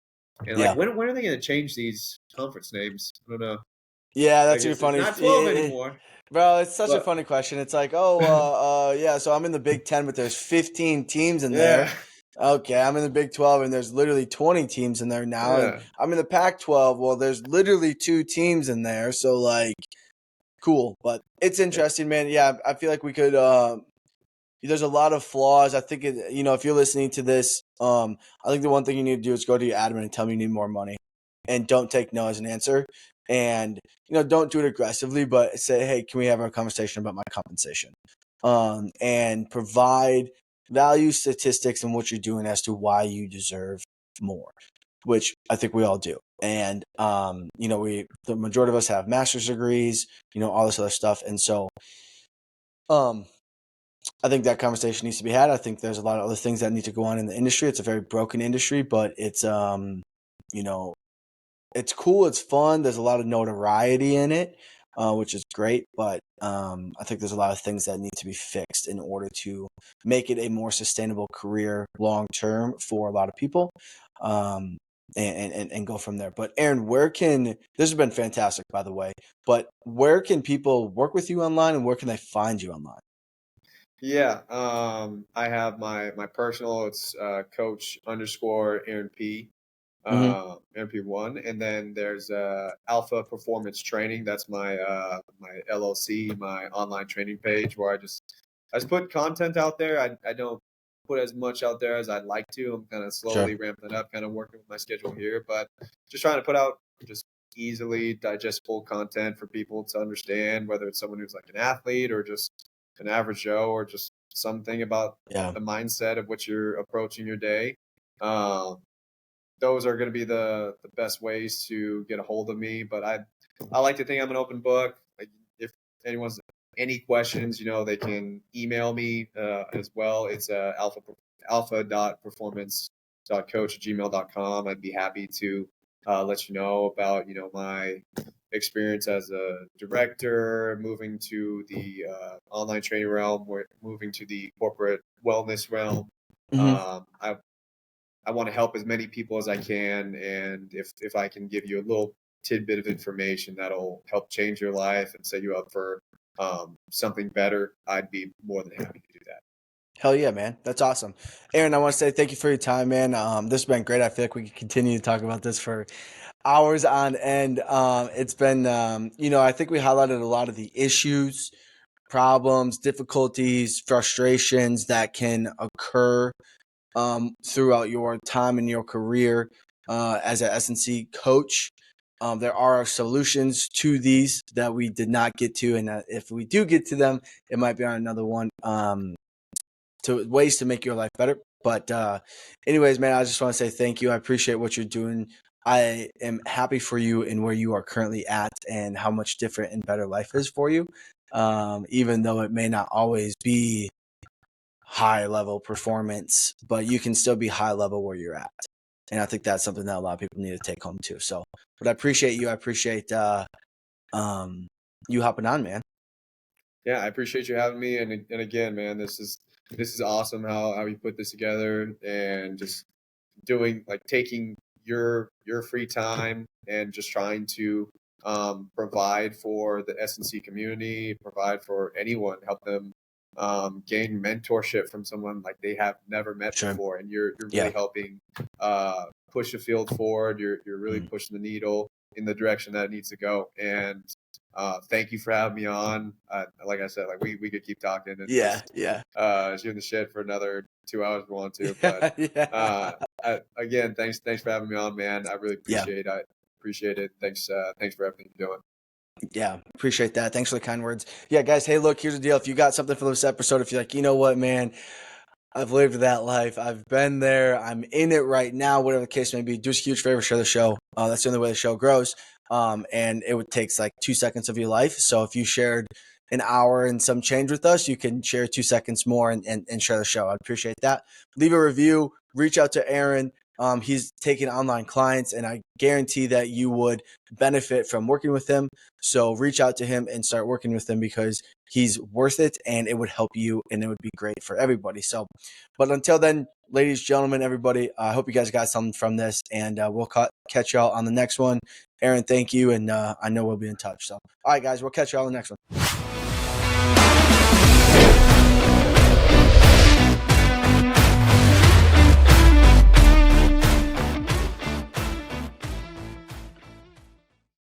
[SPEAKER 2] And like,
[SPEAKER 3] Yeah.
[SPEAKER 2] when are they going to change these conference names? I don't know.
[SPEAKER 3] Yeah.
[SPEAKER 2] I
[SPEAKER 3] That's your
[SPEAKER 2] guess it's
[SPEAKER 3] funny.
[SPEAKER 2] not 12 anymore,
[SPEAKER 3] Bro, it's such a
[SPEAKER 2] but
[SPEAKER 3] funny question. It's like, oh, yeah, so I'm in the Big Ten, but there's 15 teams in there.
[SPEAKER 2] yeah,
[SPEAKER 3] Okay, I'm in the Big 12, and there's literally 20 teams in there now. And
[SPEAKER 2] yeah,
[SPEAKER 3] I'm in the Pac-12. Well, there's literally 2 teams in there. So, like, cool. But it's
[SPEAKER 2] yeah,
[SPEAKER 3] interesting, man. Yeah, I feel like we could, there's a lot of flaws. I think, if you're listening to this, I think the one thing you need to do is go to your admin and tell me you need more money. And don't take no as an answer. And, don't do it aggressively, but say, hey, can we have a conversation about my compensation? And provide value statistics and what you're doing as to why you deserve more, which I think we all do. And, the majority of us have master's degrees, all this other stuff. And so, I think that conversation needs to be had. I think there's a lot of other things that need to go on in the industry. It's a very broken industry, but it's, you know, it's cool. It's fun. There's a lot of notoriety in it, which is great. But I think there's a lot of things that need to be fixed in order to make it a more sustainable career long term for a lot of people, um, and go from there. But Aaron, this has been fantastic, by the way. But where can people work with you online, and where can they find you online?
[SPEAKER 2] yeah. I have my personal. It's Coach underscore Aaron P.
[SPEAKER 3] Mm-hmm.
[SPEAKER 2] MP1, and then there's Alpha Performance Training. That's my LLC, my online training page where I just put content out there. I don't put as much out there as I'd like to. I'm kind of
[SPEAKER 3] Sure.
[SPEAKER 2] slowly ramping it up, kind of working with my schedule here, but just trying to put out just easily digestible content for people to understand, whether it's someone who's like an athlete or just an average Joe or just something about
[SPEAKER 3] Yeah.
[SPEAKER 2] the mindset of what you're approaching your day. Um, those are going to be the best ways to get a hold of me. But I like to think I'm an open book. Like if anyone's any questions, they can email me as well. It's alpha.performance.coach@gmail.com. I'd be happy to let you know about my experience as a director, moving to the online training realm, moving to the corporate wellness realm.
[SPEAKER 3] Mm-hmm.
[SPEAKER 2] I I want to help as many people as I can. And if I can give you a little tidbit of information that'll help change your life and set you up for something better, I'd be more than happy to do that.
[SPEAKER 3] Hell yeah, man. That's awesome. Aaron, I want to say thank you for your time, man. This has been great. I feel like we could continue to talk about this for hours on end. It's been, I think we highlighted a lot of the issues, problems, difficulties, frustrations that can occur throughout your time in your career as an S&C coach. There are solutions to these that we did not get to, and if we do get to them, it might be on another one. To ways to make your life better. But anyways, man, I just want to say thank you. I appreciate what you're doing. I am happy for you and where you are currently at and how much different and better life is for you. Even though it may not always be high level performance, but you can still be high level where you're at. And I think that's something that a lot of people need to take home too. So, but I appreciate you. I appreciate you hopping on, man.
[SPEAKER 2] Yeah, I appreciate you having me. And again, man, this is awesome how you put this together, and just doing, like, taking your free time and just trying to provide for the S&C community, provide for anyone, help them gain mentorship from someone like they have never met before. And you're really helping push the field forward. You're really pushing the needle in the direction that it needs to go. And thank you for having me on. Like I said, like we could keep talking and shoot in the shit for another 2 hours if we want to. But again, thanks for having me on, man. I really appreciate it. Thanks for everything you're doing.
[SPEAKER 3] Yeah, appreciate that. Thanks for the kind words. Yeah, guys, hey, look, here's the deal. If you got something for this episode, if you're like, you know what, man, I've lived that life. I've been there. I'm in it right now, whatever the case may be. Do us a huge favor, share the show. That's the only way the show grows. And it would take like 2 seconds of your life. So if you shared an hour and some change with us, you can share 2 seconds more and share the show. I'd appreciate that. Leave a review. Reach out to Aaron. He's taking online clients, and I guarantee that you would benefit from working with him. So reach out to him and start working with him, because he's worth it, and it would help you, and it would be great for everybody. So, but until then, ladies, gentlemen, everybody, I hope you guys got something from this, and we'll catch y'all on the next one. Aaron, thank you, and I know we'll be in touch. So, all right, guys, we'll catch y'all on the next one.